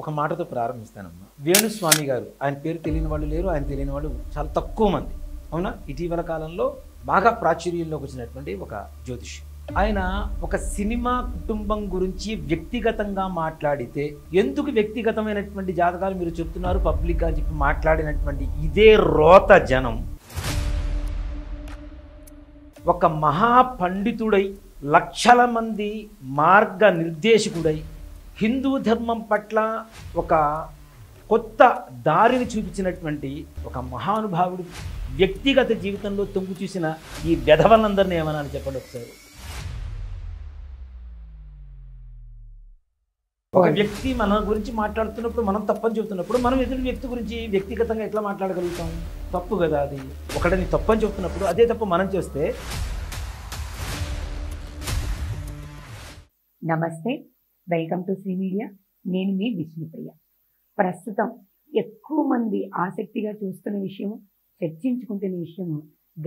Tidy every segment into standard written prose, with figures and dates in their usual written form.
ఒక మాటతో ప్రారంభిస్తానమ్మా. వేణుస్వామి గారు, ఆయన పేరు తెలియని వాళ్ళు లేరు, ఆయన తెలియని వాళ్ళు చాలా తక్కువ మంది. అవునా? ఇటీవల కాలంలో బాగా ప్రాచుర్యంలోకి వచ్చినటువంటి ఒక జ్యోతిష్యం. ఆయన ఒక సినిమా కుటుంబం గురించి వ్యక్తిగతంగా మాట్లాడితే, ఎందుకు వ్యక్తిగతమైనటువంటి జాతకాలు మీరు చెప్తున్నారు పబ్లిక్ అని చెప్పి మాట్లాడినటువంటి ఇదే రోత జనం ఒక మహాపండితుడై లక్షల మంది మార్గ నిర్దేశకుడై హిందూ ధర్మం పట్ల ఒక కొత్త దారిని చూపించినటువంటి ఒక మహానుభావుడు వ్యక్తిగత జీవితంలో తొంగు చూసిన ఈ వెధవలందరినీ ఏమన్నా చెప్పండి ఒకసారి. ఒక వ్యక్తి మన గురించి మాట్లాడుతున్నప్పుడు మనం తప్పని చెబుతున్నప్పుడు మనం ఎదుటి వ్యక్తి గురించి వ్యక్తిగతంగా ఎట్లా మాట్లాడగలుగుతాం? తప్పు కదా అది. ఒకటిని తప్పని చెబుతున్నప్పుడు అదే తప్పు మనం చేస్తే. నమస్తే, వెల్కమ్ టు శ్రీ మీడియా. నేను మీ విష్ణుప్రియ. ప్రస్తుతం ఎక్కువ మంది ఆసక్తిగా చూస్తున్న విషయము, చర్చించుకుంటున్న విషయము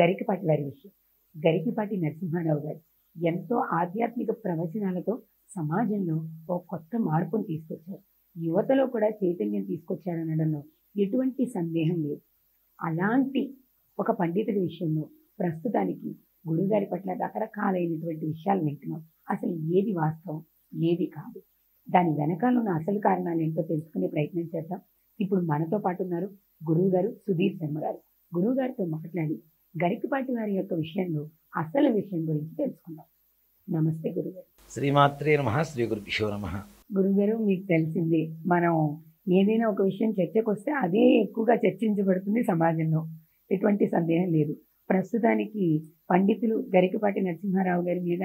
గరికపాటి వారి విషయం. గరికపాటి నరసింహారావు గారు ఎంతో ఆధ్యాత్మిక ప్రవచనాలతో సమాజంలో ఒక కొత్త మార్పును తీసుకొచ్చారు. యువతలో కూడా చైతన్యం తీసుకొచ్చారనడంలో ఎటువంటి సందేహం లేదు. అలాంటి ఒక పండితుడి విషయంలో ప్రస్తుతానికి గురుగారి పట్ల రకరకాలైనటువంటి విషయాలు వింటున్నాం. అసలు ఏది వాస్తవం, ఏది కాదు, దాని వెనకాల ఉన్న అసలు కారణాలు ఏంటో తెలుసుకునే ప్రయత్నం చేద్దాం. ఇప్పుడు మనతో పాటు ఉన్నారు గురువు గారు సుధీర్ శర్మ గారు. గురువు గారితో మాట్లాడి గరికపాటి వారి యొక్క విషయంలో అసలు విషయం గురించి తెలుసుకుందాం. నమస్తే గురుగారు. శ్రీమాత్రే నమః, శ్రీ గురుభ్యో నమః. గురుగారు, మీకు తెలిసింది, మనం ఏదైనా ఒక విషయం చర్చకు వస్తే అదే ఎక్కువగా చర్చించబడుతుంది సమాజంలో, ఎటువంటి సందేహం లేదు. ప్రస్తుతానికి పండితులు గరికపాటి నరసింహారావు గారి మీద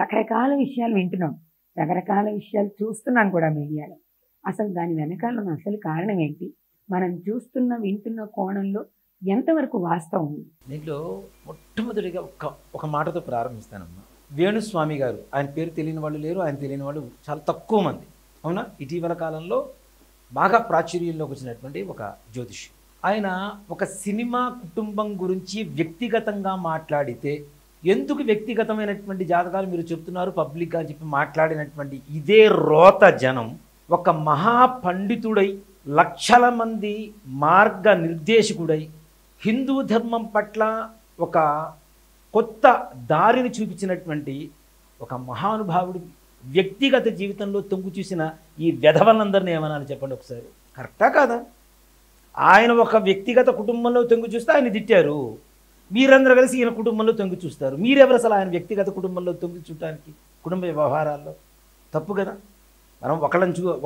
రకరకాల విషయాలు వింటున్నాం, రకరకాల విషయాలు చూస్తున్నాం కూడా మీడియాలో. అసలు దాని వెనకాల ఉన్న అసలు కారణం ఏంటి? మనం చూస్తున్న వింటున్న కోణంలో ఎంతవరకు వాస్తవం ఉంది? దీంట్లో మొట్టమొదటిగా ఒక మాటతో ప్రారంభిస్తానమ్మా. వేణుస్వామి గారు, ఆయన పేరు తెలియని వాళ్ళు లేరు, ఆయన తెలియని వాళ్ళు చాలా తక్కువ మంది. అవునా? ఇటీవల కాలంలో బాగా ప్రాచుర్యంలోకి వచ్చినటువంటి ఒక జ్యోతిష్యం. ఆయన ఒక సినిమా కుటుంబం గురించి వ్యక్తిగతంగా మాట్లాడితే, ఎందుకు వ్యక్తిగతమైనటువంటి జాతకాలు మీరు చెప్తున్నారు పబ్లిక్ అని చెప్పి మాట్లాడినటువంటి ఇదే రోత జనం ఒక మహాపండితుడై లక్షల మంది మార్గ నిర్దేశకుడై హిందూ ధర్మం పట్ల ఒక కొత్త దారిని చూపించినటువంటి ఒక మహానుభావుడు వ్యక్తిగత జీవితంలో తొంగు చూసిన ఈ వెధవలందరినీ ఏమన్నా చెప్పండి ఒకసారి. కరెక్టా కాదా? ఆయన ఒక వ్యక్తిగత కుటుంబంలో తొంగు చూస్తే ఆయన తిట్టారు, మీరందరూ కలిసి ఈయన కుటుంబంలో తొంగి చూస్తారు. మీరెవరు అసలు ఆయన వ్యక్తిగత కుటుంబంలో తొంగి చూడటానికి? కుటుంబ వ్యవహారాల్లో తప్పు కదా. మనం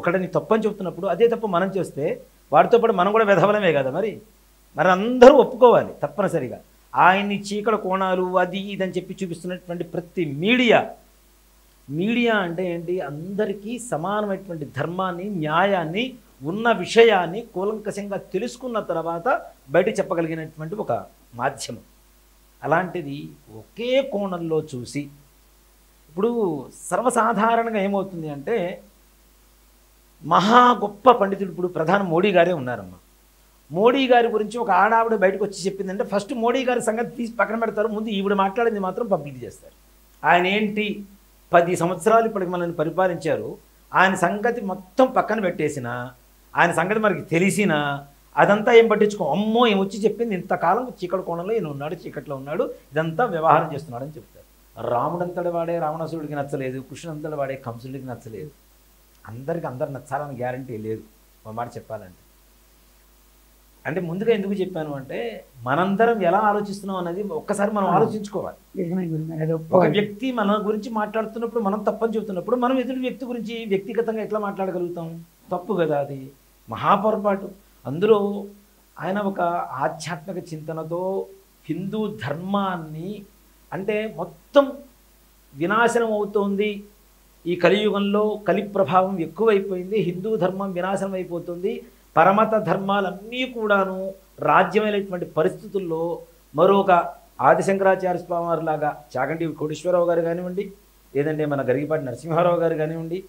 ఒకళ్ళని తప్పని చెబుతున్నప్పుడు అదే తప్పు మనం చేస్తే వాడితో పాటు మనం కూడా వెధవలమే కదా. మరి అందరూ ఒప్పుకోవాలి తప్పనిసరిగా. ఆయన్ని చీకటి కోణాలు అది ఇదని చెప్పి చూపిస్తున్నటువంటి ప్రతి మీడియా అంటే ఏంటి? అందరికీ సమానమైనటువంటి ధర్మాన్ని, న్యాయాన్ని, ఉన్న విషయాన్ని కూలంకషంగా తెలుసుకున్న తర్వాత బయట చెప్పగలిగినటువంటి ఒక మాధ్యమం. అలాంటిది ఒకే కోణంలో చూసి ఇప్పుడు సర్వసాధారణంగా ఏమవుతుంది అంటే, మహా గొప్ప పండితుడు ఇప్పుడు ప్రధాని మోడీ గారే ఉన్నారమ్మా. మోడీ గారి గురించి ఒక ఆడావిడ బయటకు వచ్చి చెప్పిందంటే ఫస్ట్ మోడీ గారి సంగతి తీసి పక్కన పెడతారు, ముందు ఈవిడ మాట్లాడింది మాత్రం పబ్లిక్ చేస్తారు. ఆయన ఏంటి 10 సంవత్సరాలు ఇప్పటికి మనల్ని పరిపాలించారు, ఆయన సంగతి మొత్తం పక్కన పెట్టేసిన, ఆయన సంగతి మనకి తెలిసినా అదంతా ఏం పట్టించుకో, అమ్మో ఏం వచ్చి చెప్పింది ఇంతకాలం చీకటి కోణంలో ఈయన ఉన్నాడు, చీకట్లో ఉన్నాడు, ఇదంతా వ్యవహారం చేస్తున్నాడని చెప్తారు. రాముడంతటి వాడే రావణాసురుడికి నచ్చలేదు, కృష్ణుడంతటి వాడే కంసుడికి నచ్చలేదు. అందరు నచ్చాలని గ్యారంటీ లేదు. ఒక మాట చెప్పాలంటే, అంటే ముందుగా ఎందుకు చెప్పాను అంటే, మనందరం ఎలా ఆలోచిస్తున్నాం అనేది ఒక్కసారి మనం ఆలోచించుకోవాలి. ఒక వ్యక్తి మన గురించి మాట్లాడుతున్నప్పుడు మనం తప్పని చెబుతున్నప్పుడు మనం ఎదుటి వ్యక్తి గురించి వ్యక్తిగతంగా ఎట్లా మాట్లాడగలుగుతాం? తప్పు కదా అది. మహాపొరపాటు. అందులో ఆయన ఒక ఆధ్యాత్మిక చింతనతో హిందూ ధర్మాన్ని, అంటే మొత్తం వినాశనం అవుతోంది ఈ కలియుగంలో, కలి ప్రభావం ఎక్కువైపోయింది, హిందూ ధర్మం వినాశనం అయిపోతుంది, పరమత ధర్మాలన్నీ కూడాను రాజ్యమైనటువంటి పరిస్థితుల్లో మరొక ఆదిశంకరాచార్య స్వామి వారిలాగా చాగంటి కోటేశ్వరరావు గారు కానివ్వండి, లేదంటే మన గరికపాటి నరసింహారావు గారు కానివ్వండి,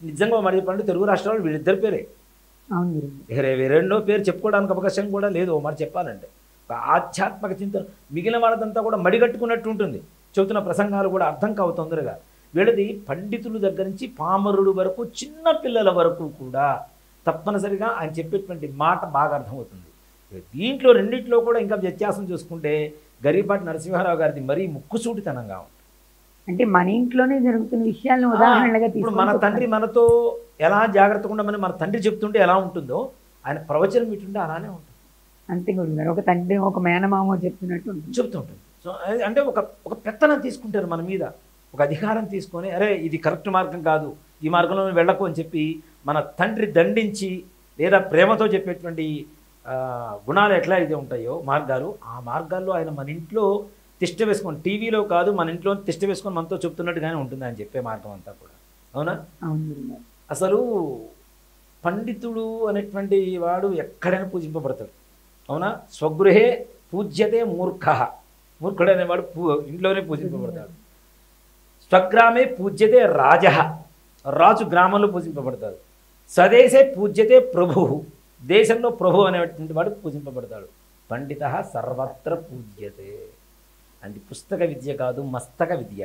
నిజంగా మరి చెప్పండి తెలుగు రాష్ట్రాల్లో వీళ్ళిద్దరి పేరే. రెండో పేరు చెప్పుకోవడానికి అవకాశం కూడా లేదు. మరి చెప్పాలంటే ఒక ఆధ్యాత్మిక చింతన, మిగిలిన వాళ్ళదంతా కూడా మడిగట్టుకున్నట్టు ఉంటుంది. చెబుతున్న ప్రసంగాలు కూడా అర్థం కావు తొందరగా. వీళ్ళది పండితుల దగ్గర నుంచి పామరుడు వరకు, చిన్న పిల్లల వరకు కూడా తప్పనిసరిగా ఆయన చెప్పేటువంటి మాట బాగా అర్థమవుతుంది. దీంట్లో రెండిట్లో కూడా ఇంకా వ్యత్యాసం చూసుకుంటే గరికపాటి నరసింహారావు గారిది మరీ ముక్కుసూటితనంగా ఉంటుంది. అంటే మన ఇంట్లోనే జరుగుతున్న విషయాలను ఉదాహరణగా ఇప్పుడు మన తండ్రి మనతో ఎలా జాగ్రత్తగా ఉండమని మన తండ్రి చెప్తుంటే ఎలా ఉంటుందో ఆయన ప్రవచనం ఇటుంటే అలానే ఉంటుంది. అంతే గురుగారు, ఒక తండ్రి ఒక మేనమామ చెప్తున్నట్టు ఉంటుంది. చెప్తుంటుంది. సో అంటే ఒక పెత్తనం తీసుకుంటారు మన మీద, ఒక అధికారం తీసుకొని అరే ఇది కరెక్ట్ మార్గం కాదు, ఈ మార్గంలో వెళ్ళకు అని చెప్పి మన తండ్రి దండించి లేదా ప్రేమతో చెప్పేటువంటి గుణాలు ఎట్లా అయితే ఉంటాయో మార్గాలు, ఆ మార్గాల్లో ఆయన మన ఇంట్లో తిష్ట వేసుకొని, టీవీలో కాదు మన ఇంట్లో తిష్ట వేసుకొని మనతో చెప్తున్నట్టుగానే ఉంటుంది ఆయన చెప్పే మార్గం అంతా కూడా. అవునా? అసలు పండితుడు అనేటువంటి వాడు ఎక్కడైనా పూజింపబడతాడు. అవునా? స్వగృహే పూజ్యతే మూర్ఖ, మూర్ఖుడు అనేవాడు ఇంట్లోనే పూజింపబడతాడు. స్వగ్రామే పూజ్యతే రాజ, రాజు గ్రామంలో పూజింపబడతాడు. స్వదేశే పూజ్యతే ప్రభు, దేశంలో ప్రభు అనేటువంటి వాడు పూజింపబడతాడు. పండిత సర్వత్ర పూజ్యతే. అది పుస్తక విద్య కాదు, మస్తక విద్య.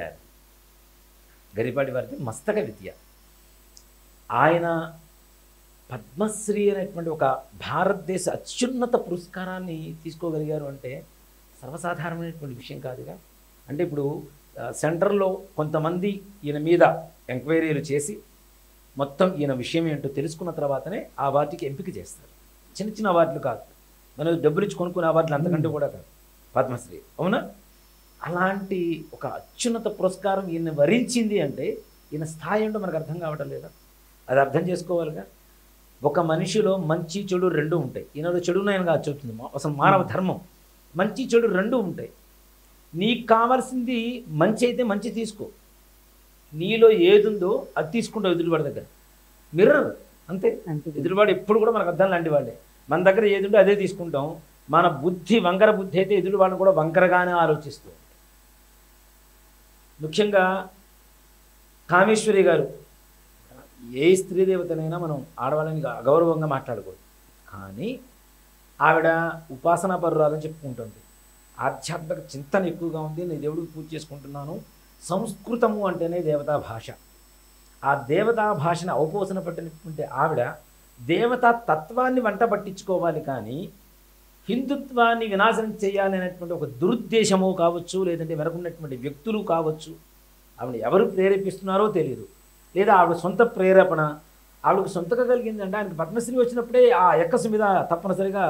గరికపాటి వారిది మస్తక విద్య. ఆయన పద్మశ్రీ అనేటువంటి ఒక భారతదేశ అత్యున్నత పురస్కారాన్ని తీసుకోగలిగారు అంటే సర్వసాధారణమైనటువంటి విషయం కాదుగా. అంటే ఇప్పుడు సెంటర్లో కొంతమంది ఈయన మీద ఎంక్వైరీలు చేసి మొత్తం ఈయన విషయం ఏంటో తెలుసుకున్న తర్వాతనే ఆ అవార్డుకి ఎంపిక చేస్తారు. చిన్న చిన్న అవార్డులు కాదు, మనం డబ్బులు ఇచ్చి కొనుక్కునే అవార్డులు అంతకంటే కూడా కాదు పద్మశ్రీ. అవునా? అలాంటి ఒక అత్యున్నత పురస్కారం ఈయన వరించింది అంటే ఈయన స్థాయి ఏంటో మనకు అర్థం కావటం లేదా? అది అర్థం చేసుకోవాలిగా. ఒక మనిషిలో మంచి చెడు రెండు ఉంటాయి. ఈయనలో చెడు ఉన్నాయని కాదు చెప్తుంది, అసలు మానవ ధర్మం. మంచి చెడు రెండు ఉంటాయి. నీకు కావాల్సింది మంచి అయితే మంచి తీసుకో, నీలో ఏదుందో అది తీసుకుంటావు ఎదురువాడి దగ్గర. మిర్రర్ అంతే. ఎదురువాడు ఎప్పుడు కూడా మనకు అర్థం లాంటి వాళ్ళే. మన దగ్గర ఏదుందో అదే తీసుకుంటాం. మన బుద్ధి వంకర బుద్ధి అయితే ఎదురువాడిని కూడా వంకరగానే ఆలోచిస్తూ. ముఖ్యంగా కామేశ్వరి గారు, ఏ స్త్రీ దేవతనైనా మనం ఆడవాళ్ళని అగౌరవంగా మాట్లాడకూడదు, కానీ ఆవిడ ఉపాసనా పరురాలని చెప్పుకుంటుంది. ఆధ్యాత్మిక చింతన ఎక్కువగా ఉంది. నేను దేవుడికి పూజ చేసుకుంటున్నాను. సంస్కృతము అంటేనే దేవతా భాష. ఆ దేవతా భాషను అవపోసన పట్టినటువంటి ఆవిడ దేవతా తత్వాన్ని వంట పట్టించుకోవాలి, కానీ హిందుత్వాన్ని వినాశనం చేయాలి అనేటువంటి ఒక దురుద్దేశమో కావచ్చు, లేదంటే వెనకున్నటువంటి వ్యక్తులు కావచ్చు, ఆవిడ ఎవరు ప్రేరేపిస్తున్నారో తెలియదు, లేదా ఆవిడ సొంత ప్రేరేపణ ఆవిడకు సొంతగా కలిగిందంటే ఆయనకు పద్మశ్రీ వచ్చినప్పుడే ఆ యక్కసు మీద తప్పనిసరిగా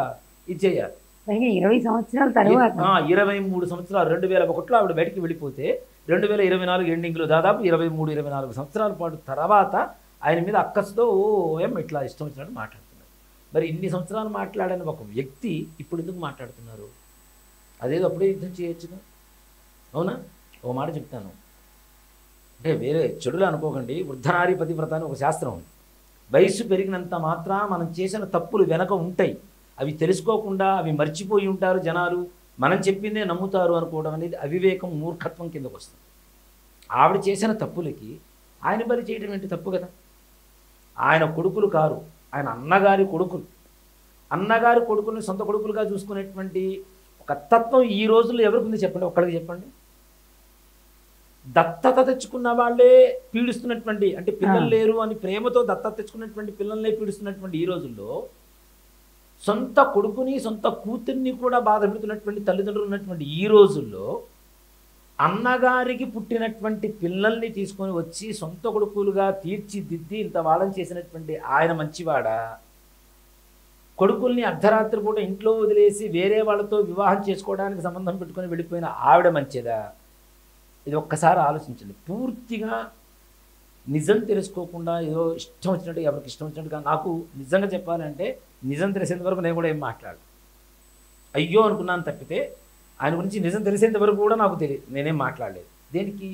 ఇది చేయాలి. 20 సంవత్సరాల తర్వాత 23 సంవత్సరాలు 2001లో ఆవిడ బయటికి వెళ్ళిపోతే 2024 ఎండింగ్లో దాదాపు 23-24 సంవత్సరాల పాటు తర్వాత ఆయన మీద అక్కసుతో ఇట్లా ఇష్టం వచ్చినట్టు మాట్లాడుతున్నారు. మరి ఇన్ని సంవత్సరాలు మాట్లాడని ఒక వ్యక్తి ఇప్పుడు ఎందుకు మాట్లాడుతున్నారు? అదేదో అప్పుడే యుద్ధం చేయొచ్చుగా. అవునా? ఓ మాట చెప్తాను, అంటే వేరే చెడులు అనుకోకండి. వృద్ధనారీ పతివ్రత అని ఒక శాస్త్రం ఉంది. వయస్సు పెరిగినంత మాత్రం మనం చేసిన తప్పులు వెనక ఉంటాయి, అవి తెలుసుకోకుండా అవి మర్చిపోయి ఉంటారు జనాలు, మనం చెప్పిందే నమ్ముతారు అనుకోవడం అనేది అవివేకం, మూర్ఖత్వం కిందకు వస్తుంది. ఆవిడ చేసిన తప్పులకి ఆయన బలి చేయడం ఏంటి? తప్పు కదా. ఆయన కొడుకులు కారు, ఆయన అన్నగారి కొడుకులు. అన్నగారి కొడుకుల్ని సొంత కొడుకులుగా చూసుకునేటువంటి ఒక తత్వం ఈ రోజుల్లో ఎవరికి ఉంది చెప్పండి? ఒక్కడికి చెప్పండి. దత్తత తెచ్చుకున్న వాళ్ళే పీడిస్తున్నటువంటి, అంటే పిల్లలు లేరు అని ప్రేమతో దత్తత తెచ్చుకున్నటువంటి పిల్లల్నే పీడిస్తున్నటువంటి ఈ రోజుల్లో సొంత కొడుకుని సొంత కూతుర్ని కూడా బాధ పెడుతున్నటువంటి తల్లిదండ్రులు ఉన్నటువంటి ఈ రోజుల్లో అన్నగారికి పుట్టినటువంటి పిల్లల్ని తీసుకొని వచ్చి సొంత కొడుకులుగా తీర్చిదిద్ది ఇంత వాదం చేసినటువంటి ఆయన మంచివాడా? కొడుకుల్ని అర్ధరాత్రి పూట ఇంట్లో వదిలేసి వేరే వాళ్ళతో వివాహం చేసుకోవడానికి సంబంధం పెట్టుకొని వెళ్ళిపోయిన ఆవిడ మంచిదా? ఇది ఒక్కసారి ఆలోచించండి. పూర్తిగా నిజం తెలుసుకోకుండా ఏదో ఇష్టం వచ్చినట్టు ఎవరికి ఇష్టం వచ్చినట్టుగా. నాకు నిజంగా చెప్పాలంటే నిజం తెలిసేంత వరకు నేను కూడా ఏం మాట్లాడు, అయ్యో అనుకున్నాను తప్పితే ఆయన గురించి నిజం తెలిసేంత వరకు కూడా నాకు తెలియదు, నేనేం మాట్లాడలేదు. దేనికి?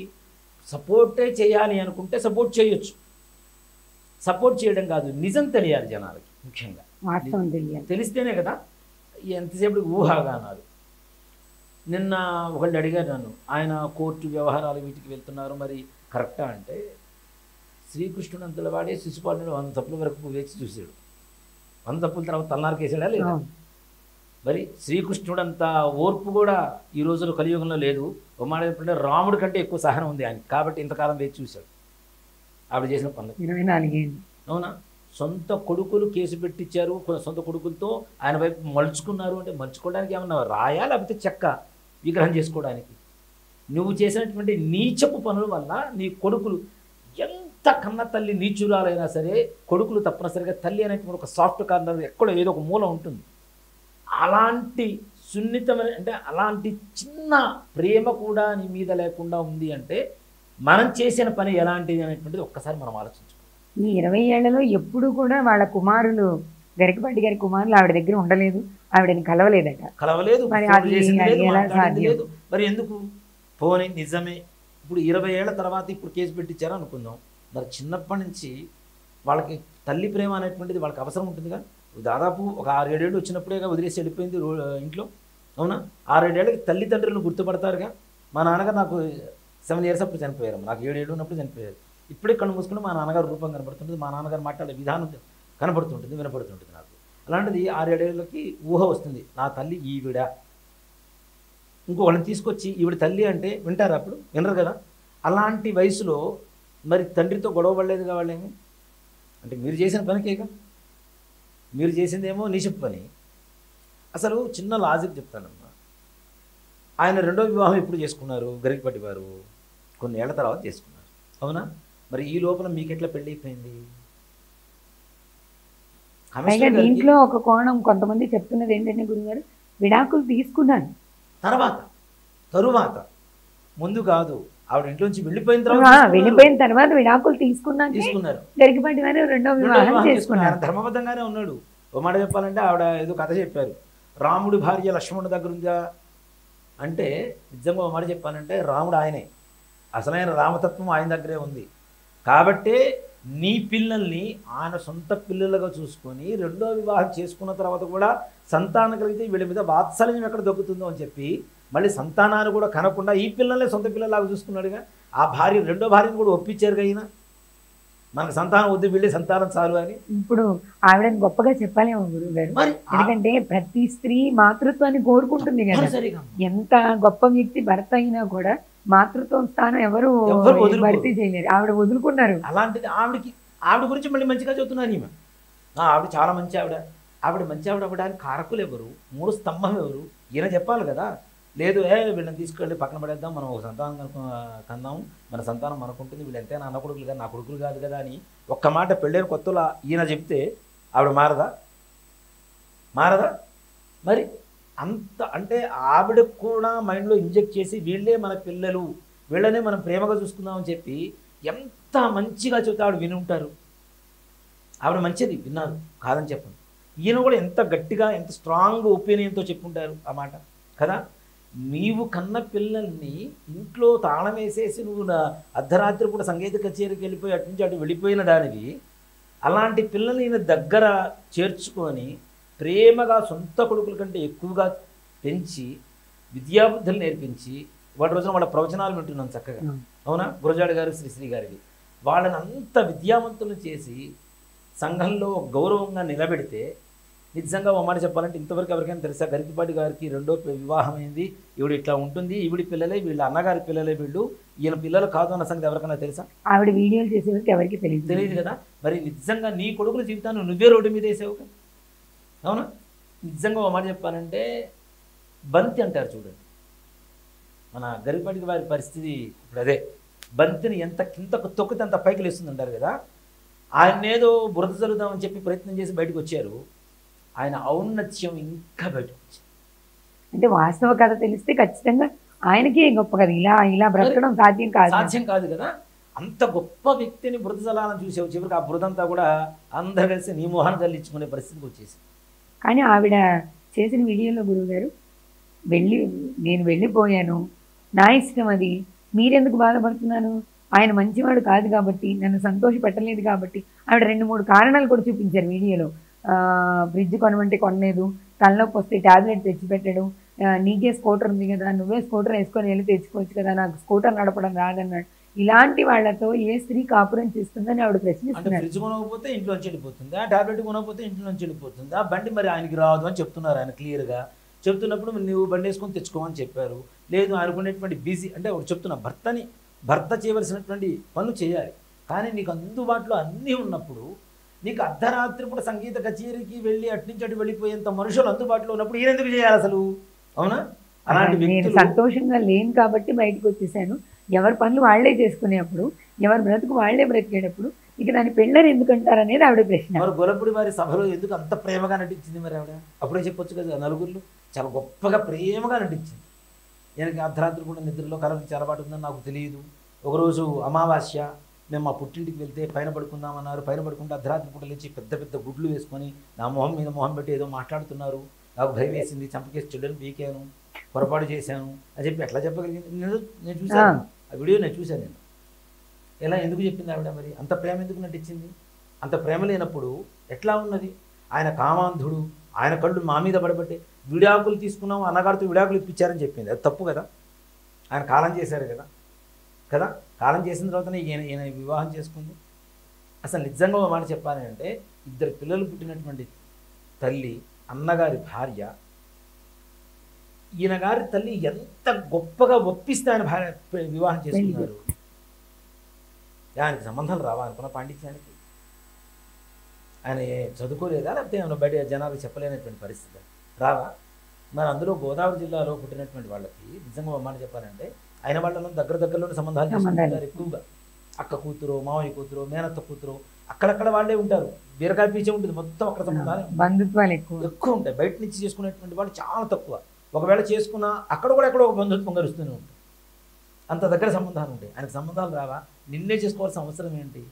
సపోర్టే చేయాలి అనుకుంటే సపోర్ట్ చేయొచ్చు, సపోర్ట్ చేయడం కాదు, నిజం తెలియాలి జనాలకి. ముఖ్యంగా తెలిస్తేనే కదా ఎంతసేపు ఊహాగానాలు. నిన్న ఒకళ్ళు అడిగారు నన్ను, ఆయన కోర్టు వ్యవహారాలు వీటికి వెళ్తున్నారు, మరి కరెక్టా అంటే, శ్రీకృష్ణుడు అంతలో వాడే శిశుపాలుడు 100 తప్పుల వరకు వేచి చూశాడు. 100 తప్పుల తర్వాత తలనారికి వేసాడా లేదా? మరి శ్రీకృష్ణుడంత ఓర్పు కూడా ఈ రోజులో కలియుగంలో లేదు. ఒక మాట ఏంటంటే రాముడి కంటే ఎక్కువ సహనం ఉంది ఆయన, కాబట్టి ఇంతకాలం వేచి చూశాడు ఆవిడ చేసిన పనులు. 24 ఏళ్ళు. అవునా? సొంత కొడుకులు కేసు పెట్టించారు, సొంత కొడుకులతో ఆయన వైపు మలుచుకున్నారు అంటే మలుచుకోవడానికి ఏమన్నా రాయా లేకపోతే చెక్క విగ్రహం చేసుకోవడానికి? నువ్వు చేసినటువంటి నీచపు పనుల వల్ల నీ కొడుకులు ఎంత కన్న తల్లి నీచురాలైనా సరే కొడుకులు తప్పనిసరిగా తల్లి అనేటువంటి ఒక సాఫ్ట్ కార్నర్ ఎక్కడో ఏదో ఒక మూల ఉంటుంది. అలాంటి సున్నితమైన అంటే అలాంటి చిన్న ప్రేమ కూడా నీ మీద లేకుండా ఉంది అంటే మనం చేసిన పని ఎలాంటిది అనేటువంటిది ఒక్కసారి మనం ఆలోచించుకోవాలి. ఈ 20 ఏళ్లలో ఎప్పుడు కూడా వాళ్ళ కుమారులు గరికపాటి గారి కుమారులు ఆవిడ దగ్గర ఉండలేదు, ఆవిడని కలవలేదట. కలవలేదు, మరి ఫోన్ అది చేసింది లేదు, ఎలా మాట్లాడింది సాధ్యం? లేదు. మరి ఎందుకు పోనీ నిజమే ఇప్పుడు 20 ఏళ్ల తర్వాత ఇప్పుడు కేసు పెట్టించారు అనుకుందాం. మరి చిన్నప్పటి నుంచి వాళ్ళకి తల్లి ప్రేమ అనేటువంటిది వాళ్ళకి అవసరం ఉంటుందిగా. దాదాపు ఒక 6-7 ఏళ్ళు వచ్చినప్పుడేగా వదిలేసి వెళ్ళిపోయింది ఇంట్లో, అవునా? 6-7 ఏళ్ళకి తల్లిదండ్రులను గుర్తుపడతారుగా. మా నాన్నగారు నాకు 7 years అప్పుడు చనిపోయారు, నాకు 7 ఏళ్ళు ఉన్నప్పుడు చనిపోయారు. ఇప్పుడే కళ్ళు మూసుకుంటే మా నాన్నగారు రూపం కనబడుతుంటుంది, మా నాన్నగారు మాట్లాడే విధానం కనబడుతుంటుంది, వినపడుతుంటుంది నాకు. అలాంటిది 6-7 ఏళ్ళకి ఊహ వస్తుంది, నా తల్లి ఈవిడ. ఇంకో వాళ్ళని తీసుకొచ్చి ఈవిడ తల్లి అంటే వింటారు? అప్పుడు వినరు కదా. అలాంటి వయసులో మరి తండ్రితో గొడవ పడలేదు కావాలేమో అంటే మీరు చేసిన పనికేగా. మీరు చేసిందేమో నీచపు పని. అసలు చిన్న లాజిక్ చెప్తానమ్మా. ఆయన రెండో వివాహం ఎప్పుడు చేసుకున్నారు? గరికపాటి వారు కొన్ని ఏళ్ల తర్వాత చేసుకున్నారు, అవునా? మరి ఈ లోపల మీకు ఎట్లా పెళ్ళి అయిపోయింది? దీంట్లో ఒక కోణం కొంతమంది చెప్తున్నది ఏంటంటే గురుగారు, విడాకులు తీసుకున్నాను తరువాత ముందు కాదు, ఆవిడ ఇంట్లోంచి వెళ్ళిపోయిన తర్వాత విడాకులు తీసుకున్నారు. గరికపాటి వారు రెండో వివాహం చేసుకున్నారు. ధర్మబద్ధంగానే ఉన్నాడు. ఓ మాట చెప్పాలంటే ఆవిడ ఏదో కథ చెప్పారు, రాముడి భార్య లక్ష్మణుడి దగ్గర ఉందా అంటే నిజంగా ఓ మాట చెప్పానంటే రాముడు ఆయనే, అసలైన రామతత్వం ఆయన దగ్గరే ఉంది. కాబట్టే నీ పిల్లల్ని ఆయన సొంత పిల్లలుగా చూసుకొని రెండో వివాహం చేసుకున్న తర్వాత కూడా సంతానం కలిగితే వీళ్ళ మీద వాత్సల్యం ఎక్కడ దొక్కుతుందో అని చెప్పి మళ్ళీ సంతానాన్ని కూడా కనకుండా ఈ పిల్లల్ని సొంత పిల్లలాగా చూసుకున్నాడుగా. ఆ భార్య రెండో భార్యను కూడా ఒప్పించారు అయినా, మనకు సంతానం వద్దు వీళ్ళే సంతానం చాలు అని. ఇప్పుడు ఆవిడని గొప్పగా చెప్పాలేమో గురువు గారు, ఎందుకంటే ప్రతి స్త్రీ మాతృత్వాన్ని కోరుకుంటుంది కదా. ఎంత గొప్ప వ్యక్తి భర్త అయినా కూడా మాతృత్వం స్థానం ఎవరు భర్తీ చేయలేరు, ఆవిడ వదులుకున్నారు. అలాంటిది ఆవిడ గురించి మళ్ళీ మంచిగా చెబుతున్నారు ఈమె. ఆవిడ చాలా మంచి ఆవిడ మంచి ఆవిడ అవ్వడానికి కారకులు ఎవరు, మూడు స్తంభం ఎవరు? ఈయన చెప్పాలి కదా. లేదు వీళ్ళని తీసుకెళ్ళి పక్కన పడేద్దాం, మనం ఒక సంతానం కందాము, మన సంతానం మనకుంటుంది, వీళ్ళు ఎంతైనా అన్న కొడుకులు కదా, నా కొడుకులు కాదు కదా అని ఒక్క మాట పెళ్ళైన కొత్తలో ఈయన చెప్తే ఆవిడ మారదా? మరి అంత అంటే ఆవిడకు కూడా మైండ్లో ఇంజెక్ట్ చేసి వీళ్ళే మన పిల్లలు, వీళ్ళనే మనం ప్రేమగా చూసుకుందామని చెప్పి ఎంత మంచిగా చెబితే ఆవిడ విని ఉంటారు. ఆవిడ మంచిది విన్నారు, కాదని చెప్పండి. ఈయన కూడా ఎంత గట్టిగా ఎంత స్ట్రాంగ్ ఒపీనియన్తో చెప్పుంటారు ఆ మాట కదా. నీవు కన్న పిల్లల్ని ఇంట్లో తాళం వేసేసి నువ్వు అర్ధరాత్రి కూడా సంగీత కచేరీకి వెళ్ళిపోయి అటు నుంచి అటు వెళ్ళిపోయిన దానివి, అలాంటి పిల్లల్ని ఈయన దగ్గర చేర్చుకొని ప్రేమగా సొంత కొడుకుల కంటే ఎక్కువగా పెంచి విద్యాబుద్ధులు నేర్పించి వాటి రోజున వాళ్ళ ప్రవచనాలు వింటున్నాం చక్కగా, అవునా? గురజాడ గారు శ్రీశ్రీ గారికి వాళ్ళని అంత విద్యావంతులు చేసి సంఘంలో గౌరవంగా నిలబెడితే నిజంగా ఓ మాట చెప్పాలంటే ఇంతవరకు ఎవరికైనా తెలుసా? గరికపాటి గారికి రెండో వివాహం అయింది, ఈవిడ ఇట్లా ఉంటుంది, ఈవిడి పిల్లలే, వీళ్ళ అన్నగారి పిల్లలే వీళ్ళు, ఈయన పిల్లలు కాదు అన్న సంగతి ఎవరికైనా తెలుసా? ఆవిడ వీడియోలు చేసేవారికి ఎవరికి తెలియదు కదా. మరి నిజంగా నీ కొడుకుల జీవితాన్ని నువ్వే రోడ్డు మీద వేసావు కదా, అవునా? నిజంగా ఓ మాట చెప్పాలంటే బంతి అంటారు చూడండి, మన గరికపాటి వారి పరిస్థితి ఇప్పుడు అదే. బంతిని ఎంత కిందకు తొక్కితే అంత పైకి లేస్తుంది అంటారు కదా. ఆయన ఏదో బురద జరుగుదామని చెప్పి ప్రయత్నం చేసి బయటకు వచ్చారు, ఆయన ఔన్నత్యం ఇంకా బయటకు వచ్చింది. అంటే వాస్తవ కథ తెలిస్తే ఖచ్చితంగా ఆయనకే గొప్ప కదా, ఇలా బ్రతకడం సాధ్యం కాదు కదా. అంత గొప్ప వ్యక్తిని బురద జలాలను చూసావు, చివరికి ఆ బురదంతా కూడా అందరు కలిసి నీ మొహాన్ని చల్లించుకునే పరిస్థితికి వచ్చేసి. కానీ ఆవిడ చేసిన వీడియోలో గురువుగారు నేను వెళ్ళిపోయాను, నా ఇష్టం అది, మీరెందుకు బాధపడుతున్నాను, ఆయన మంచివాడు కాదు కాబట్టి, నన్ను సంతోష పెట్టలేదు కాబట్టి, ఆవిడ 2-3 కారణాలు కూడా చూపించారు వీడియోలో. ఫ్రిడ్జ్ కొనమంటే కొనలేదు, తలనొప్పి వస్తే ట్యాబ్లెట్ తెచ్చిపెట్టడం, నీకే స్కూటర్ ఉంది కదా, నువ్వే స్కూటర్ వేసుకొని వెళ్ళి తెచ్చుకోవచ్చు కదా, నాకు స్కూటర్ నడపడం రాదన్నాడు. ఇలాంటి వాళ్ళతో ఏ స్త్రీ కాపురం చేస్తుందని ఆవిడ ప్రశ్నిస్తున్నారు. ఫ్రిడ్జ్ కొనకపోతే ఇంట్లోంచి వెళ్ళిపోతుంది, ఆ ట్యాబ్లెట్ కొనకపోతే ఇంట్లోంచి వెళ్ళిపోతుంది, ఆ బండి మరి ఆయనకి రాదు అని చెప్తున్నారు. ఆయన క్లియర్గా చెప్తున్నప్పుడు నువ్వు బండి వేసుకొని తెచ్చుకోమని చెప్పారు. లేదు ఆయనకునేటువంటి బిజీ అంటే ఒకటి చెప్తున్నా, భర్త చేయవలసినటువంటి పనులు చేయాలి, కానీ నీకు అందుబాటులో అన్నీ ఉన్నప్పుడు నీకు అర్ధరాత్రి కూడా సంగీత కచేరీకి వెళ్ళి అట్నుంచి అటు వెళ్ళిపోయేంత మనుషులు అందుబాటులో ఉన్నప్పుడు ఈయన ఎందుకు చేయాలి అసలు? అవునా? అలాంటి నేను వ్యక్తులు సంతోషంగా లేను కాబట్టి బయటకు వచ్చేసాను. ఎవరి పనులు వాళ్లే చేసుకునేప్పుడు, ఎవరి బ్రతుకు వాళ్లే బ్రతికేటప్పుడు ఇక దాన్ని పెళ్ళని ఎందుకంటారు అనేది ఆవిడ ప్రశ్న. మరి గొలపుడి వారి సభలో ఎందుకు అంత ప్రేమగా నటించింది మరి ఆవిడ? అప్పుడే చెప్పొచ్చు కదా, నలుగురిలో చాలా గొప్పగా ప్రేమగా నటించింది. ఈయనకి అర్ధరాత్రి కూడా నిద్రలో కలవరించి అలవాటు ఉందని నాకు తెలియదు. ఒకరోజు అమావాస్య, మేము మా పుట్టింటికి వెళ్తే పైన పడుకుందామన్నారు. పైన పడుకుంటే అర్ధరాత్రి పూట లేచి పెద్ద పెద్ద గుడ్లు వేసుకొని నా మొహం మీద మొహం పెట్టి ఏదో మాట్లాడుతున్నారు. నాకు భయం వేసింది, చంపకేసి చెడ్డని పీకాను, పొరపాటు చేశాను అని చెప్పి ఎట్లా చెప్పగలిగింది? నేను చూశాను ఆ వీడియో, నేను చూశాను. నేను ఎలా ఎందుకు చెప్పింది ఆవిడ? మరి అంత ప్రేమ ఎందుకు నటించింది? అంత ప్రేమ లేనప్పుడు ఎట్లా ఉన్నది? ఆయన కామాంధుడు, ఆయన కళ్ళు మా మీద పడబట్టే విడాకులు తీసుకున్నాం, అన్నగారితో విడాకులు ఇప్పించారని చెప్పింది. అది తప్పు కదా? ఆయన కాలం చేశారు కదా కదా కాలం చేసిన తర్వాతనే ఈయన వివాహం చేసుకుంది. అసలు నిజంగా ఒక మాట చెప్పాలి అంటే, ఇద్దరు పిల్లలు పుట్టినటువంటి తల్లి, అన్నగారి భార్య, ఈయన గారి తల్లి ఎంత గొప్పగా ఒప్పిస్తే ఆయన భార్య వివాహం చేసుకున్నారు. ఆయనకి సంబంధాలు రావా అనుకున్న పాండిత్యానికి? ఆయన చదువుకోలేదా, లేకపోతే ఏమైనా బయట జనాలకు చెప్పలేనటువంటి పరిస్థితి రావా? మరి అందులో గోదావరి జిల్లాలో పుట్టినటువంటి వాళ్ళకి నిజంగా ఒక మాట చెప్పాలంటే, ఆయన వాళ్ళలో దగ్గరలోనే సంబంధాలు చేసుకుంటారు ఎక్కువగా. అక్క కూతురు, మామయ్య కూతురు, మేనత్త కూతురు, అక్కడక్కడ వాళ్ళే ఉంటారు. బీరకాయ పీచే ఉంటుంది మొత్తం. అక్కడ సంబంధాలు, బంధుత్వాలు ఎక్కువ ఉంటాయి. బయట నుంచి చేసుకునేటువంటి వాళ్ళు చాలా తక్కువ. ఒకవేళ చేసుకున్నా అక్కడ కూడా ఎక్కడో ఒక బంధుత్వం గడుస్తూనే ఉంటుంది. అంత దగ్గర సంబంధాలు ఉంటాయి. ఆయనకు సంబంధాలు రావా? నిన్నే చేసుకోవాల్సిన అవసరం ఏంటి?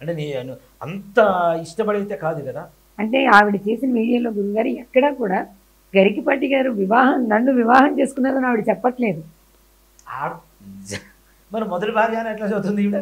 అంటే నేను అంత ఇష్టపడైతే కాదు కదా. అంటే ఆవిడ చేసిన వీడియోలో గురుగారు ఎక్కడా కూడా గరికిపాటి గారు నన్ను వివాహం చేసుకున్నదని ఆవిడ చెప్పట్లేదు. మరి మొదటి భార్య అని ఎట్లా చదువుతుంది ఈవిడ?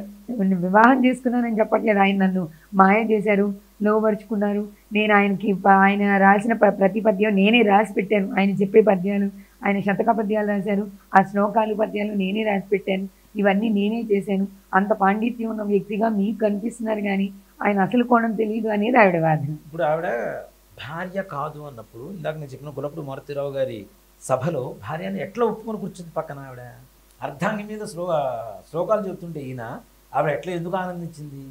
వివాహం చేసుకున్నానని చెప్పట్లేదు. ఆయన నన్ను మాయ చేశారు, లోపరుచుకున్నారు. నేను ఆయన రాసిన ప్రతి పద్యం నేనే రాసి పెట్టాను. ఆయన చెప్పే పద్యాలు, ఆయన శతక పద్యాలు రాశారు, ఆ శ్లోకాలు పద్యాలు నేనే రాసి పెట్టాను. ఇవన్నీ నేనే చేశాను. అంత పాండిత్యం ఉన్న వ్యక్తిగా మీకు కనిపిస్తున్నారు కానీ ఆయన అసలు కోణం తెలియదు అనేది ఆవిడ వాదన. ఇప్పుడు ఆవిడ భార్య కాదు అన్నప్పుడు, ఇందాక నేను చెప్పిన గులపూడి మారుతీరావు గారి సభలో భార్యని ఎట్లా ఒప్పుకొని కూర్చుంది పక్కన ఆవిడ? అర్ధాంగి మీద శ్లోకాలు చెప్తుంటే ఈయన ఆవిడ ఎట్లా ఎందుకు ఆనందించింది?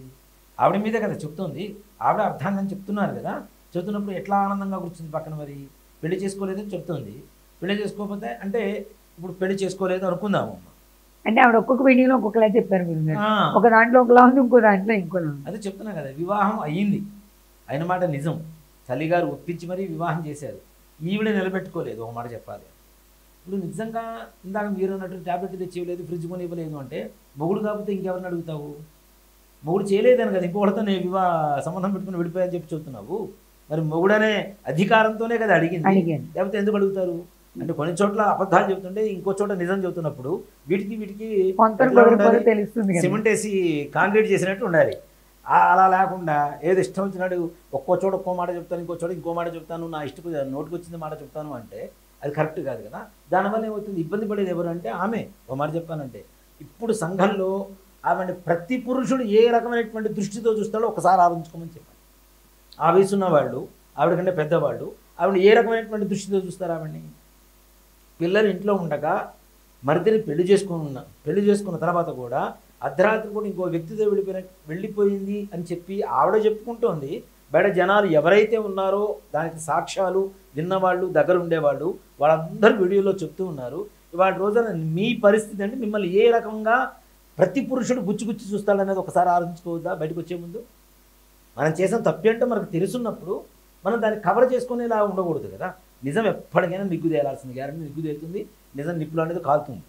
ఆవిడ మీదే కదా చెప్తుంది. ఆవిడ అర్ధాంగం చెప్తున్నారు కదా, చెప్తున్నప్పుడు ఎట్లా ఆనందంగా కూర్చుంది పక్కన? మరి పెళ్లి చేసుకోలేదని చెప్తుంది. పెళ్లి చేసుకోకపోతే అంటే ఇప్పుడు పెళ్లి చేసుకోలేదు అనుకుందాము. అంటే ఆవిడ ఒక్కొక్క వీడియోలో ఒక్కొక్కలా చెప్పారు గురుగారు. ఒక దాంట్లో ఒకలా ఉంది, ఇంకో దాంట్లో ఇంకోలా ఉంది. అదే చెప్తున్నా కదా, వివాహం అయ్యింది, అయిన మాట నిజం. తల్లిగారు ఒప్పించి మరీ వివాహం చేశారు. ఈవిడ నిలబెట్టుకోలేదు. ఒక మాట చెప్పాలి, ఇప్పుడు నిజంగా ఇందాక మీరు అన్నట్టు ట్యాబ్లెట్ తెచ్చి ఇవ్వలేదు, ఫ్రిడ్జ్ కొని ఇవ్వలేదు అంటే మొగుడు కాకపోతే ఇంకెవరిని అడుగుతావు? మొగుడు చేయలేదని కదా ఇంకొకటితో నేను సంబంధం పెట్టుకుని విడిపోయాని చెప్పి చెప్తున్నావు. మరి మొగుడనే అధికారంతోనే కదా అడిగింది, లేకపోతే ఎందుకు అడుగుతారు? అంటే కొన్ని చోట్ల అబద్ధాలు చెబుతుంటే ఇంకో చోట నిజం చెబుతున్నప్పుడు వీటికి సిమెంట్ వేసి కాంక్రీట్ చేసినట్టు ఉండాలి. అలా లేకుండా ఏదో ఇష్టం వచ్చినాడు ఒక్కో చోట ఒక్కో మాట చెప్తాను, ఇంకో చోట ఇంకో మాట చెప్తాను, నా ఇష్టం నోటికి వచ్చింది మాట చెప్తాను అంటే అది కరెక్ట్ కాదు కదా. దానివల్ల ఏమవుతుంది? ఇబ్బంది పడేది ఎవరు అంటే ఆమె. ఒక మాట చెప్పానంటే, ఇప్పుడు సంఘంలో ఆమె ప్రతి పురుషుడు ఏ రకమైనటువంటి దృష్టితో చూస్తాడో ఒకసారి ఆలోచించుకోమని చెప్పాను. ఆ వయసున్న వాళ్ళు, ఆవిడకంటే పెద్దవాళ్ళు ఆవిడ ఏ రకమైనటువంటి దృష్టితో చూస్తారు? ఆవిడని పిల్లలు ఇంట్లో ఉండగా మరిదిని పెళ్లి చేసుకున్న తర్వాత కూడా అర్ధరాత్రి కూడా ఇంకో వ్యక్తితో వెళ్ళిపోయింది అని చెప్పి ఆవిడ చెప్పుకుంటోంది. బయట జనాలు ఎవరైతే ఉన్నారో దానికి సాక్ష్యాలు విన్నవాళ్ళు, దగ్గర ఉండేవాళ్ళు, వాళ్ళందరూ వీడియోలో చెప్తూ ఉన్నారు. ఇవాళ రోజున మీ పరిస్థితి అంటే మిమ్మల్ని ఏ రకంగా ప్రతి పురుషుడు గుచ్చి చూస్తాడనేది ఒకసారి ఆలోచించుకోవద్దా? బయటకు వచ్చే ముందు మనం చేసిన తప్పేంటో మనకు తెలుసున్నప్పుడు మనం దాన్ని కవర్ చేసుకునేలా ఉండకూడదు కదా. నిజం ఎప్పటికైనా నిగ్గు తేలాల్సింది, గ్యారెంటీ నిగ్గు తేలుతుంది. నిజం నిప్పులు అనేది కాలుతుంది.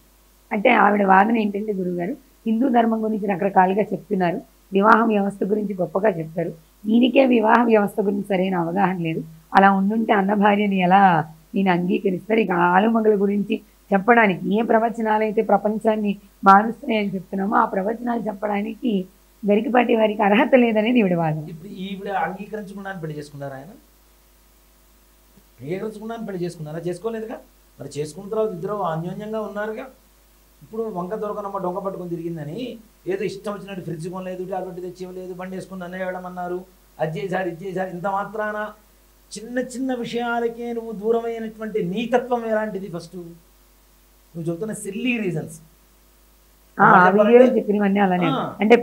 అంటే ఆవిడ వాదన ఏంటంటే గురుగారు, హిందూ ధర్మం గురించి రకరకాలుగా చెప్తున్నారు, వివాహ వ్యవస్థ గురించి గొప్పగా చెప్తారు, ఈయనకే వివాహ వ్యవస్థ గురించి సరైన అవగాహన లేదు. అలా ఉండుంటే అన్న భార్యని ఎలా నేను అంగీకరిస్తారు? ఇక ఆలుమగల గురించి చెప్పడానికి ఏ ప్రవచనాలు అయితే ప్రపంచాన్ని మారుస్తున్నాయని చెప్తున్నామో ఆ ప్రవచనాలు చెప్పడానికి గరికపాటి వారికి అర్హత లేదనేది ఈవిడ వాదన. ఇప్పుడు ఈవిడ అంగీకరించకుండా పెళ్లి చేసుకున్నారు, ఆయన అంగీకరించకుండా పెళ్లి చేసుకున్నారా? చేసుకోలేదుగా. మరి చేసుకున్న తర్వాత ఇద్దరు అన్యోన్యంగా ఉన్నారుగా. ఇప్పుడు వంక దొరకనమ్మ డొంక పట్టుకొని తిరిగిందని ఏదో ఇష్టం వచ్చినట్టు ఫ్రిడ్జ్ కొనలేదు, టాబ్లెట్ తెచ్చి ఇవ్వలేదు, బండి వేసుకుని నన్ను వేయడమన్నారు, అది చేశారు ఇది చేశారు. ఇంత మాత్రాన చిన్న విషయాలకే నువ్వు దూరమైనటువంటి నీ తత్వం ఎలాంటిది? ఫస్ట్ నువ్వు చెబుతున్న సిల్లీ రీజన్స్ చెప్పినవన్నీ అలానే. అంటే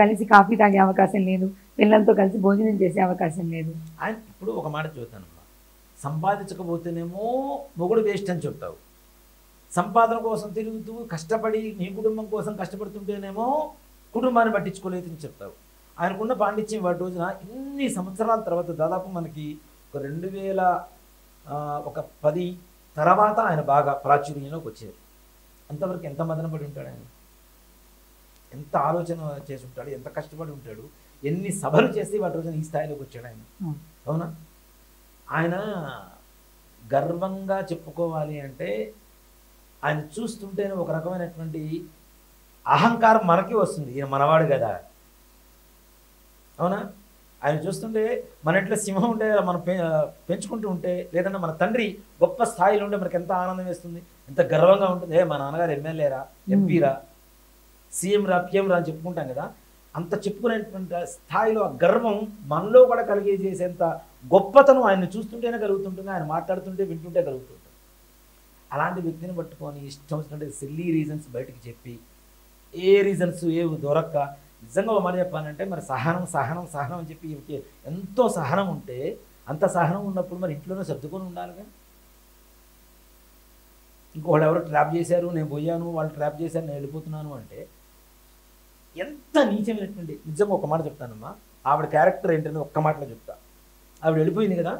కలిసి కాఫీ తాగే అవకాశం లేదు, పిల్లలతో కలిసి భోజనం చేసే అవకాశం లేదు. ఆయన ఇప్పుడు ఒక మాట చూద్దానమ్మా, సంపాదించకపోతేనేమో మొగుడు వేస్ట్ అని చెప్తావు, సంపాదన కోసం తిరుగుతూ కష్టపడి నీ కుటుంబం కోసం కష్టపడుతుంటేనేమో కుటుంబాన్ని పట్టించుకోలేదని చెప్తావు. ఆయనకున్న పాండిత్యం వాటి రోజున ఇన్ని సంవత్సరాల తర్వాత దాదాపు మనకి ఒక 2010 తర్వాత ఆయన బాగా ప్రాచుర్యంలోకి వచ్చారు. అంతవరకు ఎంత మదన పడి ఉంటాడు ఆయన, ఎంత ఆలోచన చేసి ఉంటాడు, ఎంత కష్టపడి ఉంటాడు, ఎన్ని సభలు చేసి వాటి రోజున ఈ స్థాయిలోకి వచ్చాడు ఆయన. అవునా? ఆయన గర్వంగా చెప్పుకోవాలి అంటే ఆయన చూస్తుంటేనే ఒక రకమైనటువంటి అహంకారం మనకి వస్తుంది, ఈయన మనవాడు కదా. అవునా? ఆయన చూస్తుంటే మన ఇంట్లో సింహం ఉంటే మనం పెంచుకుంటూ ఉంటే, లేదంటే మన తండ్రి గొప్ప స్థాయిలో ఉంటే మనకి ఎంత ఆనందం వేస్తుంది, ఎంత గర్వంగా ఉంటుంది. మా నాన్నగారు ఎమ్మెల్యేరా, ఎంపీరా, సీఎం రా, పిఎం రా అని చెప్పుకుంటాం కదా. అంత చెప్పుకునేటువంటి స్థాయిలో ఆ గర్వం మనలో కూడా కలిగేసేంత గొప్పతనం ఆయన్ని చూస్తుంటేనే కలుగుతుంటుంది, ఆయన మాట్లాడుతుంటే వింటుంటే కలుగుతుంటుంది. అలాంటి వ్యక్తిని పట్టుకొని ఇష్టం వచ్చినట్టు సిల్లీ రీజన్స్ బయటకు చెప్పి, ఏ రీజన్స్ ఏవి దొరక్క, నిజంగా ఒక మాట చెప్పాలంటే మరి సహనం సహనం సహనం అని చెప్పి ఎంతో సహనం ఉంటే, అంత సహనం ఉన్నప్పుడు మరి ఇంట్లోనే సర్దుకొని ఉండాలిగా. ఇంకోళ్ళు ఎవరో ట్రాప్ చేశారు, నేను పోయాను, వాళ్ళు ట్రాప్ చేశారు, నేను వెళ్ళిపోతున్నాను అంటే ఎంత నీచమైనటువంటి. నిజంగా ఒక మాట చెప్తానమ్మా, ఆవిడ క్యారెక్టర్ ఏంటని ఒక్క మాటలో చెప్తా. ఆవిడ వెళ్ళిపోయింది కదా,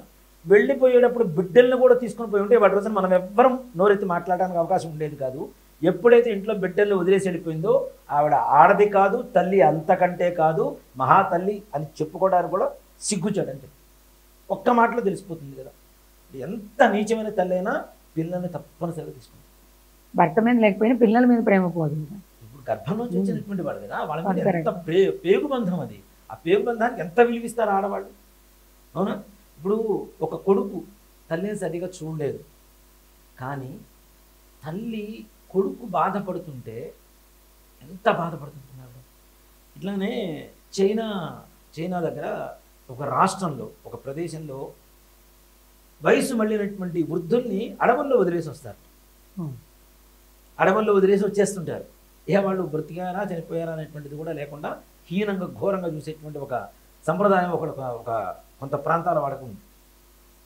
వెళ్ళిపోయేటప్పుడు బిడ్డల్ని కూడా తీసుకొని పోయి ఉంటే వాటి రోజున మనం ఎవ్వరం నోరెత్తి మాట్లాడడానికి అవకాశం ఉండేది కాదు. ఎప్పుడైతే ఇంట్లో బిడ్డల్ని వదిలేసి వెళ్ళిపోయిందో ఆవిడ ఆడది కాదు, తల్లి అంతకంటే కాదు, మహాతల్లి అని చెప్పుకోవడానికి కూడా సిగ్గుచాడని చెప్పి ఒక్క మాటలో తెలిసిపోతుంది కదా. ఎంత నీచమైన తల్లి అయినా పిల్లల్ని తప్పనిసరిగా తీసుకుంటాం. భర్త మీద లేకపోయినా పిల్లల మీద ప్రేమ పోదు. ఇప్పుడు గర్భంలోంచి వచ్చినటువంటి వాడు కదా, వాళ్ళ మీద ఎంత పేగు బంధం అది. ఆ పేగు బంధానికి ఎంత విలువిస్తారు ఆడవాళ్ళు. అవునా? ఇప్పుడు ఒక కొడుకు తల్లిని సరిగా చూడలేదు, కానీ తల్లి కొడుకు బాధపడుతుంటే ఎంత బాధపడుతుంటున్నాడు. ఇట్లానే చైనా దగ్గర ఒక రాష్ట్రంలో, ఒక ప్రదేశంలో వయసు మళ్ళినటువంటి వృద్ధుల్ని అడవుల్లో వదిలేసి వస్తారు. అడవుల్లో వదిలేసి వచ్చేస్తుంటారు. వాళ్ళు బ్రతికారా చనిపోయారా అనేటువంటిది కూడా లేకుండా హీనంగా ఘోరంగా చూసేటువంటి ఒక సంప్రదాయం ఒక కొంత ప్రాంతాల వాడకు ఉంది.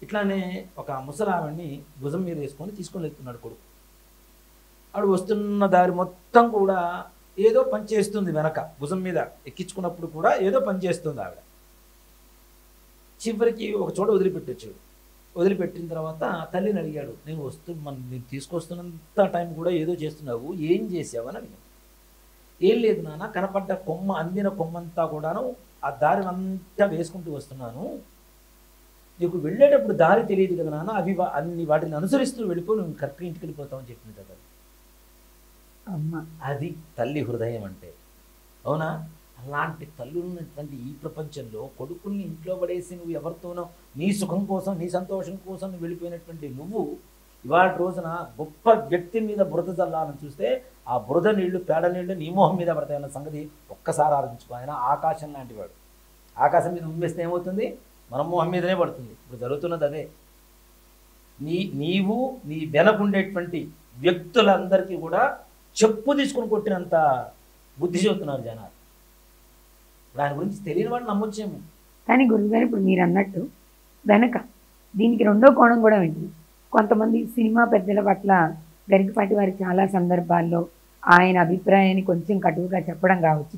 ఇట్లానే ఒక ముసలావిడ్ని భుజం మీద వేసుకొని తీసుకొని వెళ్తున్నాడు కొడుకు. ఆవిడ వస్తున్న దారి మొత్తం కూడా ఏదో పని చేస్తుంది, వెనక భుజం మీద ఎక్కించుకున్నప్పుడు కూడా ఏదో పని చేస్తుంది ఆవిడ. చివరికి ఒక చోట వదిలిపెట్టొచ్చాడు. వదిలిపెట్టిన తర్వాత తల్లిని అడిగాడు, నేను తీసుకొస్తున్నంత టైం కూడా ఏదో చేస్తున్నావు, ఏం చేసావు అని అడిగాను. ఏం లేదు నాన్న, కనపడ్డ కొమ్మ, అందిన కొమ్మంతా కూడాను ఆ దారిని అంతా వేసుకుంటూ వస్తున్నాను, నీకు వెళ్ళేటప్పుడు దారి తెలియదు కదా నాన్న, అన్ని వాటిని అనుసరిస్తూ వెళ్ళిపోయి నువ్వు కరెక్ట్గా ఇంటికి వెళ్ళిపోతావు అని చెప్పింది కదా. అది తల్లి హృదయం అంటే. అవునా? అలాంటి తల్లులు ఉన్నటువంటి ఈ ప్రపంచంలో కొడుకుల్ని ఇంట్లో పడేసి నువ్వు ఎవరితోనో నీ సుఖం కోసం, నీ సంతోషం కోసం నువ్వు వెళ్ళిపోయినటువంటి నువ్వు ఇవాళ రోజున గొప్ప వ్యక్తి మీద బురద చల్లాలని చూస్తే ఆ బురద నీళ్లు, పేడ నీళ్లు నీ మొహం మీద పడతాయన్న సంగతి ఒక్కసారి ఆలోచించుకో. ఆయన ఆకాశం లాంటి వాడు. ఆకాశం మీద ఉమ్మేస్తే ఏమవుతుంది? మన మొహం మీదనే పడుతుంది. ఇప్పుడు జరుగుతున్నది అదే. నీవు నీ వెనకుండేటువంటి వ్యక్తులందరికీ కూడా చెప్పు తీసుకుని కొట్టినంత బుద్ధి చెబుతున్నారు జనాలు. దాని గురించి తెలియని వాడు నమ్మొచ్చేమో. కానీ గురువుగారు ఇప్పుడు మీరు అన్నట్టు వెనక దీనికి రెండో కోణం కూడా ఉంటుంది. కొంతమంది సినిమా పెద్దల పట్ల గరికపాటి వారి చాలా సందర్భాల్లో ఆయన అభిప్రాయాన్ని కొంచెం కటువుగా చెప్పడం కావచ్చు,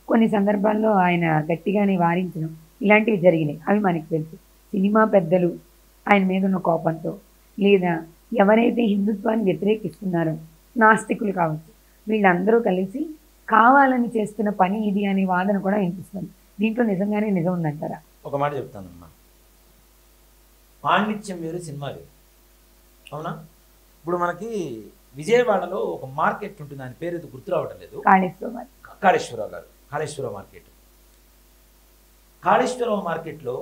కొన్ని సందర్భాల్లో ఆయన గట్టిగానే వారించడం, ఇలాంటివి జరిగినాయి. అవి మనకి తెలుసు. సినిమా పెద్దలు ఆయన మీద ఉన్న కోపంతో, లేదా ఎవరైతే హిందుత్వాన్ని వ్యతిరేకిస్తున్నారో నాస్తికులు కావచ్చు, వీళ్ళందరూ కలిసి కావాలని చేస్తున్న పని ఇది అనే వాదన కూడా వినిపిస్తుంది. దీంట్లో నిజంగానే నిజం ఉందంటారా? ఒక మాట చెప్తానమ్మా, పాండిత్యం వేరు, సినిమా వేరు. అవునా? ఇప్పుడు మనకి విజయవాడలో ఒక మార్కెట్ ఉంటుంది, ఆయన పేరు ఏదో గుర్తు రావటం లేదు. కాళేశ్వరరావు గారు, కాళేశ్వరరావు మార్కెట్. కాళేశ్వరరావు మార్కెట్లో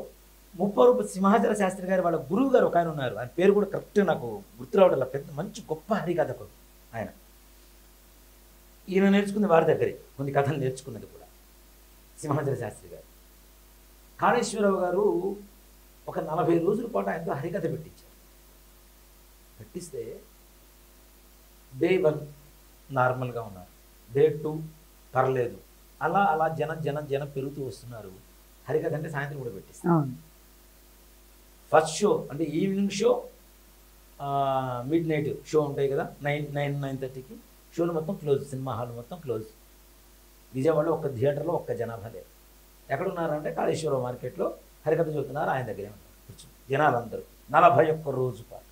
30 రూపాయలు సింహాచల శాస్త్రి గారు వాళ్ళ గురువు గారు ఒక ఆయన ఉన్నారు. ఆయన పేరు కూడా కరెక్ట్ నాకు గుర్తు రావటం లేదు. పెద్ద మంచి గొప్ప హరికథకు ఆయన. ఈయన నేర్చుకుంది వారి దగ్గరే, కొన్ని కథలు నేర్చుకున్నది కూడా సింహాచల శాస్త్రి గారు. కాళేశ్వరరావు గారు ఒక 40 రోజుల పాటు ఆయనతో హరికథ పెట్టించారు. పెట్టిస్తే డే 1 నార్మల్గా ఉన్నారు, డే 2 పర్లేదు, అలా అలా జనం పెరుగుతూ వస్తున్నారు. హరికథ అంటే సాయంత్రం కూడా పెట్టిస్తాను. అవును. ఫస్ట్ షో అంటే evening show, mid night show ఉంటాయి కదా, 9:30కి షోలు మొత్తం క్లోజ్, సినిమా హాల్ మొత్తం క్లోజ్. విజయవాడలో ఒక్క థియేటర్లో ఒక్క జనాభా లేరు. ఎక్కడున్నారంటే కాళేశ్వరం మార్కెట్లో హరికథ చెబుతున్నారు, ఆయన దగ్గరే ఉంటారు కూర్చొని జనాలందరూ 41 రోజు పాటు.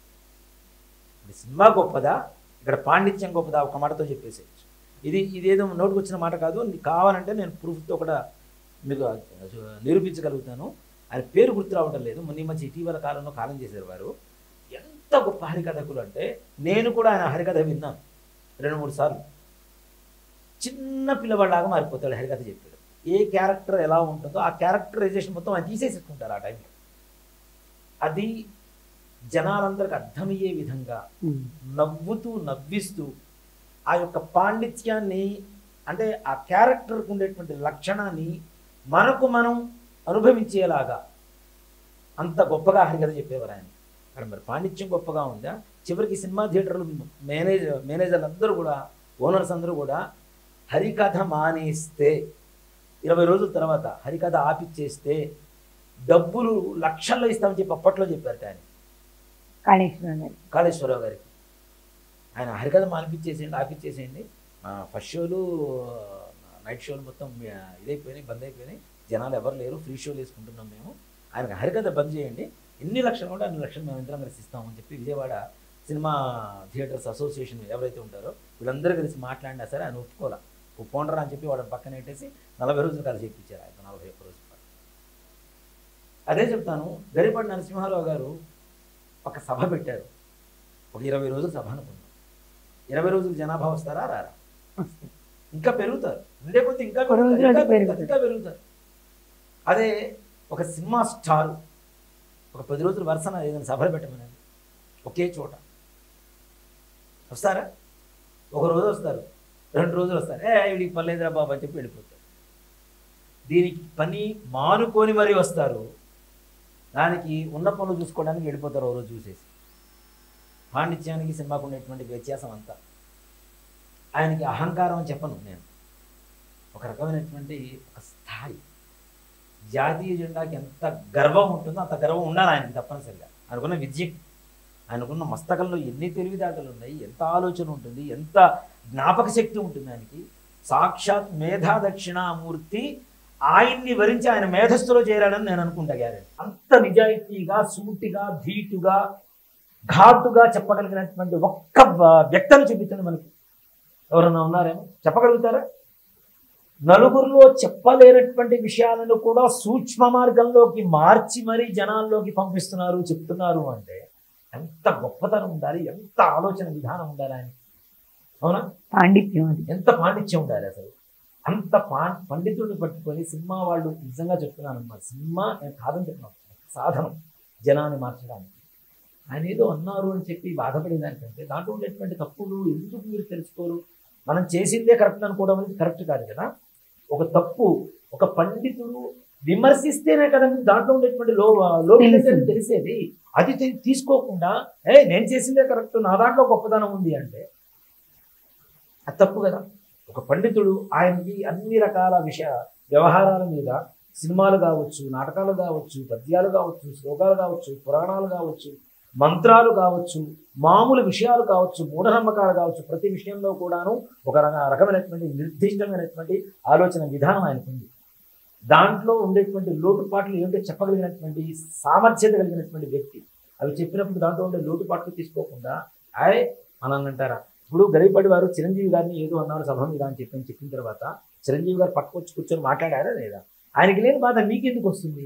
ఇది సినిమా గొప్పదా, ఇక్కడ పాండిత్యం గొప్పదా, ఒక మాటతో చెప్పేసేయచ్చు. ఇదేదో నోటికి వచ్చిన మాట కాదు, కావాలంటే నేను ప్రూఫ్తో కూడా మీకు నిరూపించగలుగుతాను. ఆయన పేరు గుర్తు రావడం లేదు, ఈ మధ్య ఇటీవల కాలంలో కాలం చేశారు వారు. ఎంత గొప్ప హరికథకులు అంటే, నేను కూడా ఆయన హరికథ విన్నాను 2-3 సార్లు. చిన్న పిల్లవాళ్ళలాగా మారిపోతాడు హరికథ చెప్పాడు. ఏ క్యారెక్టర్ ఎలా ఉంటుందో ఆ క్యారెక్టరైజేషన్ మొత్తం ఆయన తీసేసుకుంటారు ఆ టైంలో. అది జనాలందరికి అర్థమయ్యే విధంగా నవ్వుతూ నవ్విస్తూ ఆ యొక్క పాండిత్యాన్ని, అంటే ఆ క్యారెక్టర్కి ఉండేటువంటి లక్షణాన్ని మనకు మనం అనుభవించేలాగా అంత గొప్పగా హరికథ చెప్పేవారు ఆయన. అక్కడ మరి పాండిత్యం గొప్పగా ఉందా, చివరికి సినిమా థియేటర్లు మేనేజర్లు అందరూ కూడా, ఓనర్స్ అందరూ కూడా హరికథ మానేస్తే 20 రోజుల తర్వాత హరికథ ఆపిచ్చేస్తే డబ్బులు లక్షల్లో ఇస్తామని చెప్పి అప్పట్లో చెప్పారు ఆయన, కాళేశ్వరరావు గారికి. ఆయన హరికథ మానిపించేసేయండి, ఆపిచ్చేసేయండి, ఫస్ట్ షోలు నైట్ షోలు మొత్తం ఇదైపోయినాయి, బంద్ అయిపోయినాయి, జనాలు ఎవరు లేరు, ఫ్రీ షోలు వేసుకుంటున్నాం మేము, ఆయనకు హరికథ బంద్ చేయండి, ఎన్ని లక్షలు ఉంటే అన్ని లక్షలు మేము ఇంతరం కలిసి ఇస్తామని చెప్పి విజయవాడ సినిమా థియేటర్స్ అసోసియేషన్ ఎవరైతే ఉంటారో వీళ్ళందరూ కలిసి మాట్లాడినా సరే ఆయన ఒప్పుకోండరా అని చెప్పి వాళ్ళని పక్కన పెట్టేసి 40 రోజులు కలిసి చెప్పించారు ఆయన, 41 రోజుల పాటు. అదే చెప్తాను, గరిపాటి నరసింహారావు గారు ఒక సభ పెట్టారు, ఒక 20 రోజుల సభ అనుకున్నాం. 20 రోజులు జనాభా వస్తారా రారా, ఇంకా పెరుగుతారు, ఉండే కొద్ది ఇంకా పెరుగుతారు. అదే ఒక సినిమా స్టార్ ఒక 10 రోజులు వరుసన ఏదైనా సభలు పెట్టమనండి, ఒకే చోట వస్తారా? ఒక రోజు వస్తారు, 2 రోజులు వస్తారు, వీడికి పని లేదురా బాబు అని చెప్పి వెళ్ళిపోతారు. దీనికి పని మానుకొని మరీ వస్తారు, దానికి ఉన్న పనులు చూసుకోవడానికి వెళ్ళిపోతారు ఓ రోజు చూసేసి. పాండిత్యానికి సినిమాకు ఉండేటువంటి వ్యత్యాసం అంతా. ఆయనకి అహంకారం అని చెప్పను నేను, ఒక రకమైనటువంటి ఒక స్థాయి. జాతీయ జెండాకి ఎంత గర్వం ఉంటుందో అంత గర్వం ఉండాలి ఆయనకి తప్పనిసరిగా. ఆయనకున్న విద్యకి, ఆయనకున్న మస్తకంలో ఎన్ని తెలివితేటలు ఉన్నాయి, ఎంత ఆలోచన ఉంటుంది, ఎంత జ్ఞాపక శక్తి ఉంటుంది ఆయనకి. సాక్షాత్ మేధా దక్షిణామూర్తి ఆయన్ని వరించి ఆయన మేధస్సులో చేరాడని నేను అనుకుంటా గ్యారెంటీ. అంత నిజాయితీగా, సూటిగా, ధీటుగా, ఘాటుగా చెప్పగలిగినటువంటి ఒక్క వ్యక్తిని చూపించండి మనకి, ఎవరన్నా ఉన్నారేమో చెప్పగలుగుతారా? నలుగురిలో చెప్పలేనటువంటి విషయాలను కూడా సూక్ష్మ మార్గంలోకి మార్చి మరీ జనాల్లోకి పంపిస్తున్నారు, చెప్తున్నారు అంటే ఎంత గొప్పతనం ఉండాలి, ఎంత ఆలోచన విధానం ఉండాలి ఆయన. అవునా? పాండిత్యం, ఎంత పాండిత్యం ఉండాలి అసలు. అంత పండితుడిని పట్టుకొని సినిమా వాళ్ళు, నిజంగా చెప్తున్నాను అన్నమాట, సినిమా నేను కాదని చెప్తున్నాను, సాధనం జనాన్ని మార్చడానికి. ఆయన ఏదో అన్నారు అని చెప్పి బాధపడేదానికంటే దాంట్లో ఉండేటువంటి తప్పులు ఎందుకు మీరు తెలుసుకోరు? మనం చేసిందే కరెక్ట్ అనుకోవడం అనేది కరెక్ట్ కాదు కదా. ఒక తప్పు ఒక పండితుడు విమర్శిస్తేనే కదా దాంట్లో ఉండేటువంటి లోటు తెలిసేది. అది తీసుకోకుండా నేను చేసిందే కరెక్ట్, నా దాంట్లో గొప్పదనం ఉంది అంటే అది తప్పు కదా. ఒక పండితుడు ఆయనకి అన్ని రకాల వ్యవహారాల మీద, సినిమాలు కావచ్చు, నాటకాలు కావచ్చు, పద్యాలు కావచ్చు, శ్లోకాలు కావచ్చు, పురాణాలు కావచ్చు, మంత్రాలు కావచ్చు, మామూలు విషయాలు కావచ్చు, మూఢనమ్మకాలు కావచ్చు, ప్రతి విషయంలో కూడాను ఒక రకమైనటువంటి నిర్దిష్టమైనటువంటి ఆలోచన విధానం ఆయనకు ఉంది. దాంట్లో ఉండేటువంటి లోటుపాట్లు ఏమిటో చెప్పగలిగినటువంటి సామర్థ్యత కలిగినటువంటి వ్యక్తి. అవి చెప్పినప్పుడు దాంట్లో ఉండే లోటుపాట్లు తీసుకోకుండా అని అంటారా? ఇప్పుడు గరిపాటి వారు చిరంజీవి గారిని ఏదో అన్నారు సభ మీద అని చెప్పిన తర్వాత చిరంజీవి గారు పట్టుకొచ్చి కూర్చొని మాట్లాడారా లేదా? ఆయనకి లేని బాధ మీకెందుకు వస్తుంది?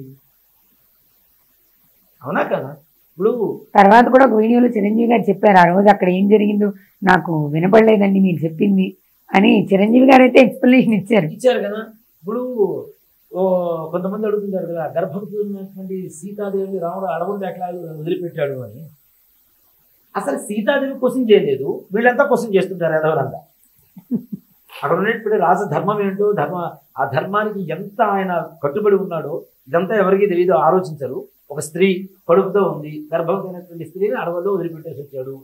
అవునా కదా? ఇప్పుడు తర్వాత కూడా ఒక వీడియోలో చిరంజీవి గారు చెప్పారు, ఆ రోజు అక్కడ ఏం జరిగిందో నాకు వినపడలేదండి మీరు చెప్పింది అని చిరంజీవి గారు అయితే ఎక్స్ప్లెనేషన్ ఇచ్చారు కదా. ఇప్పుడు కొంతమంది అడుగుతుంటారు కదా, గర్భవతి ఉన్నటువంటి సీతాదేవిని రాముడు అడవులు ఎట్లా వదిలిపెట్టాడు అని. అసలు సీతాదేవి క్వశ్చన్ చేయలేదు, వీళ్ళంతా క్వశ్చన్ చేస్తుంటారు ఎదవరంతా. అక్కడ ఉన్నటువంటి రాజధర్మం ఏంటో, ఆ ధర్మానికి ఎంత ఆయన కట్టుబడి ఉన్నాడో ఇదంతా ఎవరికి తెలియదు, ఆలోచించరు. ఒక స్త్రీ కడుపుతో ఉంది, గర్భవతి అయినటువంటి స్త్రీని అడవుల్లో వదిలిపెట్టేసి వచ్చాడు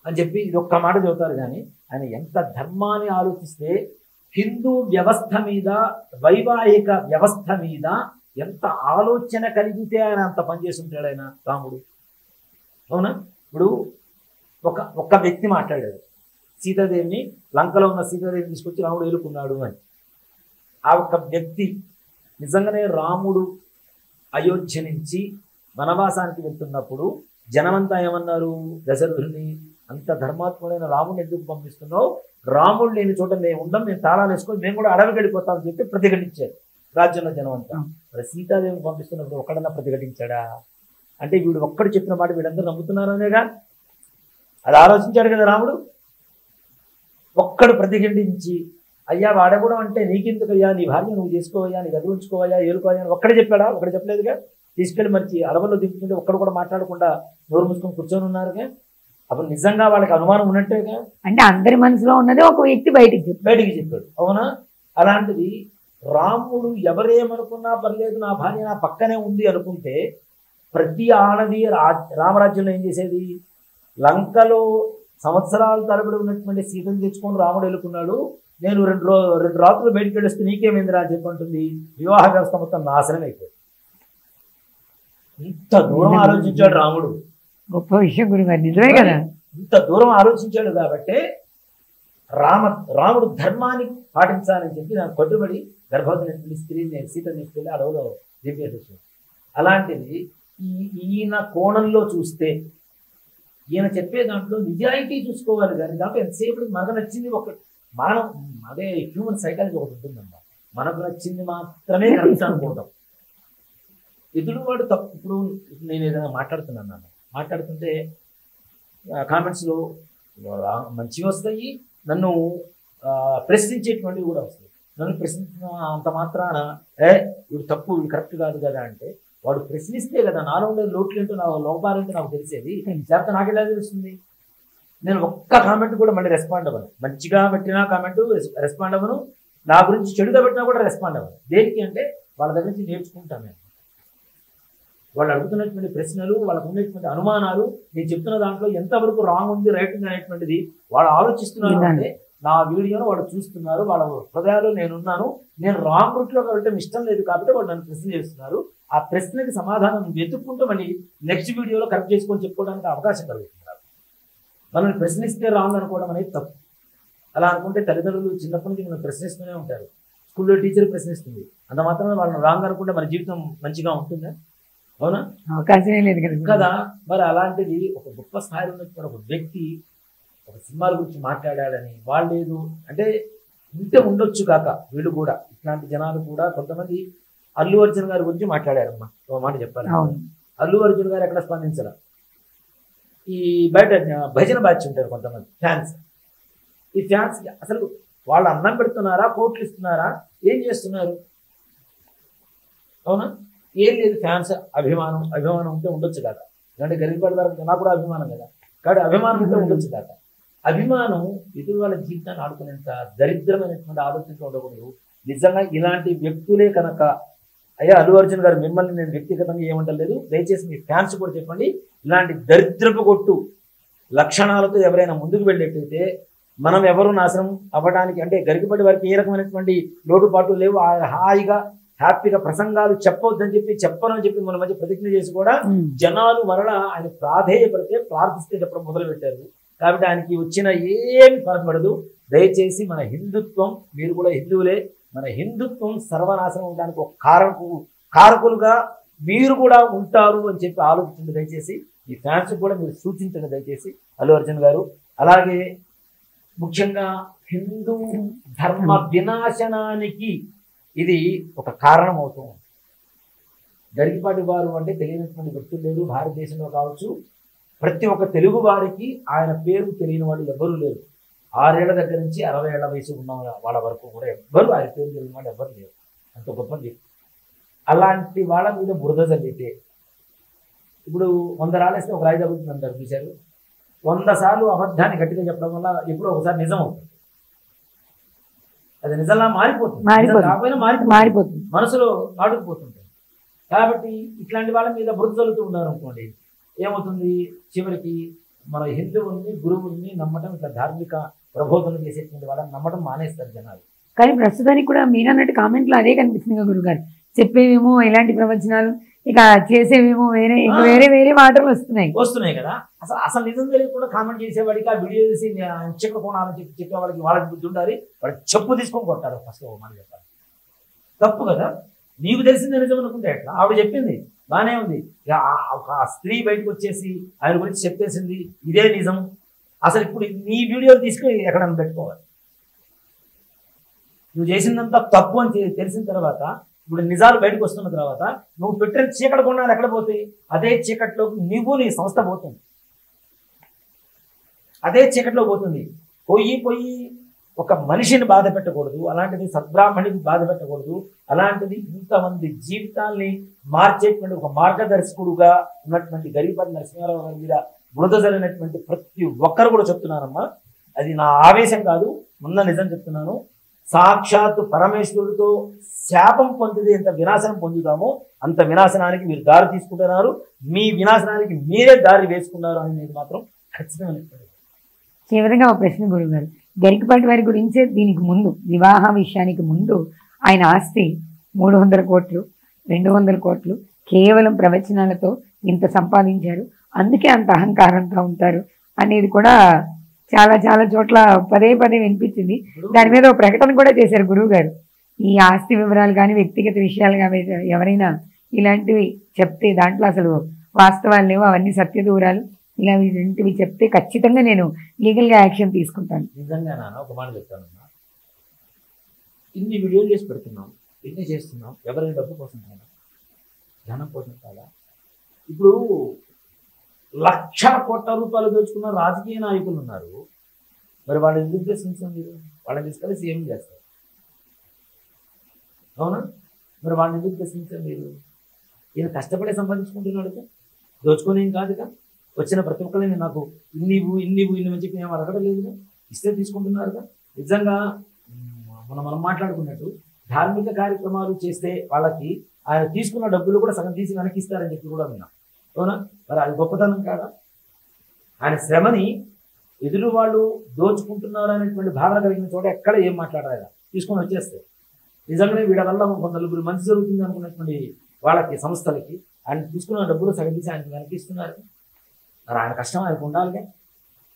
అని చెప్పి ఇది ఒక్క మాట చెబుతారు. కానీ ఆయన ఎంత ధర్మాన్ని ఆలోచిస్తే హిందూ వ్యవస్థ మీద, వైవాహిక వ్యవస్థ మీద ఎంత ఆలోచన కలిగితే ఆయన అంత పనిచేసి ఉంటాడు ఆయన రాముడు. అవునా? ఇప్పుడు ఒక వ్యక్తి మాట్లాడాడు, సీతాదేవిని, లంకలో ఉన్న సీతాదేవిని తీసుకొచ్చి రాముడు ఎలుకున్నాడు అని. ఆ ఒక్క వ్యక్తి నిజంగానే రాముడు అయోధ్య నుంచి వనవాసానికి వెళ్తున్నప్పుడు జనమంతా ఏమన్నారు? దశరథుడిని, అంత ధర్మాత్ముడైన రాముడిని ఎందుకు పంపిస్తున్నావు? రాముడు లేని చోట మేము ఉండం, మేము తాళాలు వేసుకొని మేము కూడా అడవికి వెళ్ళిపోతామని చెప్పి ప్రతిఘటించారు రాజ్యంలో జనమంతా. మరి సీతాదేవిని పంపిస్తున్నప్పుడు ఒక్కడన్నా ప్రతిఘటించాడా? అంటే వీడు ఒక్కడు చెప్పిన మాట వీళ్ళందరూ నమ్ముతున్నారనేగా. అది ఆలోచించాడు కదా రాముడు. ఒక్కడు ప్రతిఘటించి, అయ్యా వాడకూడదు అంటే నీకెందుకయ్యా, నీ భార్య నువ్వు చేసుకోవయ్యా, నీ దగ్గర ఉంచుకోవయ్యా, ఏలుకోవయ్యా అని ఒక్కడే చెప్పాడా? ఒకటి చెప్పలేదుగా. తీసుకెళ్ళి మరిచి అడవుల్లో దింపుతుంటే ఒక్కడు కూడా మాట్లాడకుండా నోరు మూసుకొని కూర్చొని ఉన్నారుగా. అప్పుడు నిజంగా వాళ్ళకి అనుమానం ఉన్నట్టేగా. అంటే అందరి మనసులో ఉన్నది ఒక వ్యక్తి బయటికి చెప్పాడు. అవునా? అలాంటిది రాముడు ఎవరేమనుకున్నా పర్లేదు, నా భార్య నా పక్కనే ఉంది అనుకుంటే, ప్రతి ఆడది రామరాజ్యంలో ఏం చేసేది? లంకలో సంవత్సరాల తరబడి ఉన్నటువంటి సీతను తెచ్చుకొని రాముడు వెళ్ళుకున్నాడు, నేను రెండు రాత్రులు బయటికి వెళ్ళొస్తే నీకేమైందిరా అని చెప్పంటుంది. వివాహ వ్యవస్థ మొత్తం నాశనం అయిపోయింది. ఇంత దూరం ఆలోచించాడు రాముడు. గొప్ప విషయం గురుగారు, నిజమే కదా. ఇంత దూరం ఆలోచించాడు కాబట్టి రాముడు ధర్మాన్ని పాటించాలని చెప్పి నాకు కట్టుబడి గర్భవతి స్త్రీని సీతని తీసుకెళ్ళి అడవులో దింపేసి. అలాంటిది ఈయన కోణంలో చూస్తే, ఈయన చెప్పే దాంట్లో నిజాయితీ చూసుకోవాలి కానీ దాంట్లో ఎంతసేపు మనకు నచ్చింది మనం అదే హ్యూమన్ సైకాలజీ ఒకటి ఉంటుందన్నమాట. మనకు నచ్చింది మాత్రమే కరెక్ట్ అనుకుంటాం. ఎదురువాడు తప్పు. ఇప్పుడు నేను ఏదైనా మాట్లాడుతుంటే కామెంట్స్లో మంచివి వస్తాయి, నన్ను ప్రశ్నించేటువంటివి కూడా వస్తాయి. నన్ను ప్రశ్నించిన అంత మాత్రాన వీడు తప్పు, వీడు కరెక్ట్ కాదు కదా అంటే, వాడు ప్రశ్నిస్తే కదా నాలో ఉండే లోట్లేంటో, నా లోపాలేంటో నాకు తెలిసేది. లేకపోతే నాకు ఎలా తెలుస్తుంది? నేను ఒక్క కామెంట్ కూడా మళ్ళీ రెస్పాండ్ అవ్వను. మంచిగా పెట్టినా కామెంట్ రెస్పాండ్ అవ్వను, నా గురించి చెడుగా పెట్టినా కూడా రెస్పాండ్ అవ్వను. దేనికి అంటే వాళ్ళ దగ్గర నుంచి నేర్చుకుంటాను నేను. వాళ్ళు అడుగుతున్నటువంటి ప్రశ్నలు, వాళ్ళకు ఉండేటువంటి అనుమానాలు, నేను చెప్తున్న దాంట్లో ఎంతవరకు రాంగ్ ఉంది, రైట్ ఉంది అనేటువంటిది వాళ్ళు ఆలోచిస్తున్నారు. అంటే నా వీడియోను వాడు చూస్తున్నారు, వాళ్ళ హృదయాలు నేనున్నాను, నేను రాంగ్ రూట్లో వెళ్ళటం ఇష్టం లేదు కాబట్టి వాళ్ళు నన్ను ప్రశ్న చేస్తున్నారు. ఆ ప్రశ్నకి సమాధానం వెతుక్కుంటూ మళ్ళీ నెక్స్ట్ వీడియోలో కరెక్ట్ చేసుకొని చెప్పుకోవడానికి అవకాశం కలుగుతున్నారు. మనల్ని ప్రశ్నిస్తే రాంగ్ అనుకోవడం అనేది తప్పు. అలా అనుకుంటే తల్లిదండ్రులు చిన్నప్పటి నుంచి మనం ప్రశ్నిస్తూనే ఉంటారు. స్కూల్లో టీచర్ ప్రశ్నిస్తుంది, అంత మాత్రమే వాళ్ళని రాంగ్ అనుకుంటే మన జీవితం మంచిగా ఉంటుందా? అవునా? అవకాశమే లేదు కదా. మరి అలాంటిది ఒక గొప్ప స్థాయిలో ఉన్నటువంటి ఒక వ్యక్తి ఒక సినిమాల గురించి మాట్లాడాలని వాళ్ళేదు అంటే ఇంతే ఉండొచ్చు కాక, వీళ్ళు కూడా ఇట్లాంటి జనాలు కూడా కొంతమంది అల్లు అర్జున్ గారి గురించి మాట్లాడారమ్మా. ఒక మాట చెప్పాలి, అల్లు అర్జున్ గారు ఎక్కడ స్పందించాల. ఈ బయట భజన బ్యాచ్ ఉంటారు కొంతమంది ఫ్యాన్స్. ఈ ఫ్యాన్స్ అసలు వాళ్ళు అన్నం పెడుతున్నారా, కోట్లు ఇస్తున్నారా, ఏం చేస్తున్నారు? అవునా? ఏం లేదు, ఫ్యాన్స్ అభిమానం ఉంటే ఉండొచ్చు కాక. ఎందుకంటే గరికపాటి వారికి నాకు కూడా అభిమానం కదా, కాబట్టి అభిమానం ఉంటే ఉండొచ్చు కాక. అభిమానం ఎదురు వాళ్ళ జీవితాన్ని ఆడుకునేంత దరిద్రమైనటువంటి ఆలోచనతో ఉండకూడదు. నిజంగా ఇలాంటి వ్యక్తులే కనుక, అయ్యా అల్లు అర్జున్ గారు మిమ్మల్ని నేను వ్యక్తిగతంగా ఏమంటలేదు, దయచేసి మీ ఫ్యాన్స్ కూడా చెప్పండి, ఇలాంటి దరిద్రపు కొట్టు లక్షణాలతో ఎవరైనా ముందుకు వెళ్ళేటైతే మనం ఎవరు నాశనం అవ్వడానికి, అంటే గరికపాటి వారికి ఏ రకమైనటువంటి లోటుపాటు లేవు, హాయిగా హ్యాపీగా ప్రసంగాలు చెప్పొద్దని చెప్పి మన మధ్య ప్రతిజ్ఞ చేసి కూడా జనాలు మరలా ఆయన ప్రాధేయపడితే ప్రార్థిస్తే చెప్పడం మొదలు పెట్టారు. కాబట్టి ఆయనకి వచ్చిన ఏమి పడదు. దయచేసి మన హిందుత్వం, మీరు కూడా హిందువులే, మన హిందుత్వం సర్వనాశనం ఉండడానికి ఒక కారకులుగా మీరు కూడా ఉంటారు అని చెప్పి ఆలోచించండి దయచేసి. ఈ ఫ్యాన్స్ కూడా మీరు సూచించండి దయచేసి అల్లు అర్జున్ గారు. అలాగే ముఖ్యంగా హిందూ ధర్మ వినాశనానికి ఇది ఒక కారణం అవుతుంది. గరికపాటి వారు అంటే తెలియనటువంటి వ్యక్తులు లేరు భారతదేశంలో కావచ్చు. ప్రతి ఒక్క తెలుగు వారికి ఆయన పేరు తెలియని వాళ్ళు ఎవ్వరూ లేరు. 6 ఏళ్ల దగ్గర నుంచి 60 ఏళ్ల వయసు ఉన్న వాళ్ళ వరకు కూడా ఎవ్వరు ఆయన పేరు తెలియని వాళ్ళు ఎవ్వరు లేరు. అంత గొప్ప వ్యక్తి. అలాంటి వాళ్ళ మీద బురద చల్లితే ఇప్పుడు 100 రాళ్ళేస్తే ఒక రాయి తగ్గుతుంది అంటారు చూశారు. 100 సార్లు అబద్ధాన్ని గట్టిగా చెప్పడం వల్ల ఎప్పుడో ఒకసారి నిజం అవుతుంది. అది నిజంగా మారిపోతుంది, కాకపోయినా మారిపోతుంది, మనసులో నాటుకుపోతుంటుంది. కాబట్టి ఇట్లాంటి వాళ్ళ మీద బురద చల్లుతూ ఉన్నారు అనుకోండి, ఏమవుతుంది? చివరికి మన హిందువుల్ని, గురువుల్ని నమ్మటం, ఇట్లా ధార్మిక ప్రబోధనలు చేసేటువంటి వాళ్ళని నమ్మటం మానేస్తారు జనాలు. కానీ ప్రస్తుతానికి కూడా మీరు అన్నట్టు కామెంట్లో అదే కనిపిస్తుంది కదా గురుగారు, చెప్పేవేమో ఇలాంటి ప్రవచనాలు, ఇక చేసేవేమో వేరే వేరే వేరే మాటలు వస్తున్నాయి కదా. అసలు నిజం తెలియకుండా కామెంట్ చేసేవాడికి ఆ వీడియో చేసి చిక్క కోణాలని చెప్పేవాడికి వాళ్ళకి బుద్ధి ఉండాలి. వాళ్ళకి చెప్పు తీసుకొని కొట్టారు ఫస్ట్ మనం చెప్పాలి. తప్పు కదా. నీకు తెలిసిందే నిజం అనుకుంటే ఎట్లా? ఆవిడ చెప్పింది బాగానే ఉంది. ఆ స్త్రీ బయటకు వచ్చేసి ఆయన గురించి చెప్పేసింది ఇదే నిజం. అసలు ఇప్పుడు నీ వీడియోలు తీసుకుని ఎక్కడన్నా పెట్టుకోవాలి. నువ్వు చేసిందంతా తప్పు అని తెలిసిన తర్వాత, ఇప్పుడు నిజాలు బయటకు వస్తున్న తర్వాత నువ్వు పెట్టిన చీకటి కొన్నాళ్ళు ఎక్కడ పోతాయి? అదే చీకట్లోకి నువ్వు నీ సంస్థ పోతుంది. అదే చీకట్లో పోతుంది. పోయి ఒక మనిషిని బాధ పెట్టకూడదు, అలాంటిది సద్బ్రాహ్మణిని బాధ పెట్టకూడదు, అలాంటిది ఇంతమంది జీవితాల్ని మార్చేటువంటి ఒక మార్గదర్శకుడుగా ఉన్నటువంటి గరికపాటి నరసింహారావు గారి మీద బురద జరిగినటువంటి ప్రతి ఒక్కరు కూడా చెప్తున్నారమ్మా. అది నా ఆవేశం కాదు, ఉన్న నిజం చెప్తున్నాను. సాక్షాత్తు పరమేశ్వరుడితో శాపం పొందితే ఎంత వినాశనం పొందుతామో అంత వినాశనానికి మీరు దారి తీసుకుంటున్నారు. మీ వినాశనానికి మీరే దారి వేసుకున్నారు అనేది మాత్రం ఖచ్చితంగా. చివరిగా ఒక ప్రశ్న గురుగారు, గరికపాటి వారి గురించే దీనికి ముందు, వివాహ విషయానికి ముందు ఆయన ఆస్తి 300 కోట్లు 200 కోట్లు కేవలం ప్రవచనాలతో ఇంత సంపాదించారు, అందుకే అంత అహంకారంతో ఉంటారు అనేది కూడా చాలా చాలా చోట్ల పదే పదే వినిపించింది. దాని మీద ఒక ప్రకటన కూడా చేశారు గురువు గారు. ఈ ఆస్తి వివరాలు కానీ వ్యక్తిగత విషయాలు కానీ ఎవరైనా ఇలాంటివి చెప్తే దాంట్లో అసలు వాస్తవాలు లేవు, అవన్నీ సత్య దూరాలు, ఇలాంటివి చెప్తే ఖచ్చితంగా నేను లీగల్గా యాక్షన్ తీసుకుంటాను. నిజంగా నాన్న ఒక మాట చెప్తానన్నా, ఇన్ని వీడియోలు చేసి పెడుతున్నాం, ఇన్ని చేస్తున్నాం, ఎవరైనా డబ్బు కోసం కాదా, ధనం కోసం కాదా? ఇప్పుడు లక్షల కోట్ల రూపాయలు దోచుకున్న రాజకీయ నాయకులు ఉన్నారు. మరి వాళ్ళని ఎందుకు ప్రశ్నించాం? మీరు వాళ్ళని తీసుకెళ్ళి సీఎం చేస్తారు, అవునా? మరి వాళ్ళని ఎందుకు ప్రశ్నించారు మీరు? ఈయన కష్టపడే సంపాదించుకుంటున్నాడు, దోచుకునేం కాదుగా. వచ్చిన ప్రతి ఒక్కరిని నాకు ఇన్ని అని చెప్పి మేము అడగడం లేదుగా, ఇస్తే తీసుకుంటున్నారుగా. నిజంగా మనం మాట్లాడుకున్నట్టు ధార్మిక కార్యక్రమాలు చేస్తే వాళ్ళకి ఆయన తీసుకున్న డబ్బులు కూడా సగం తీసి వెనక్కి ఇస్తారని చెప్పి కూడా విన్నాం, అవునా? మరి అది గొప్పతనం కాదా? ఆయన శ్రమని ఎదురు వాళ్ళు దోచుకుంటున్నారు అనేటువంటి భావన కలిగిన చోట ఎక్కడ ఏం మాట్లాడాలి, తీసుకొని వచ్చేస్తే నిజంగానే వీళ్ళ వల్ల ఒక నలుగురు మంచి జరుగుతుంది అనుకున్నటువంటి వాళ్ళకి సంస్థలకి ఆయన తీసుకున్న డబ్బులు సగం తీసి ఆయనకి వెనక్కి ఇస్తున్నారు. మరి ఆయన కష్టం ఆయనకు ఉండాలిగా.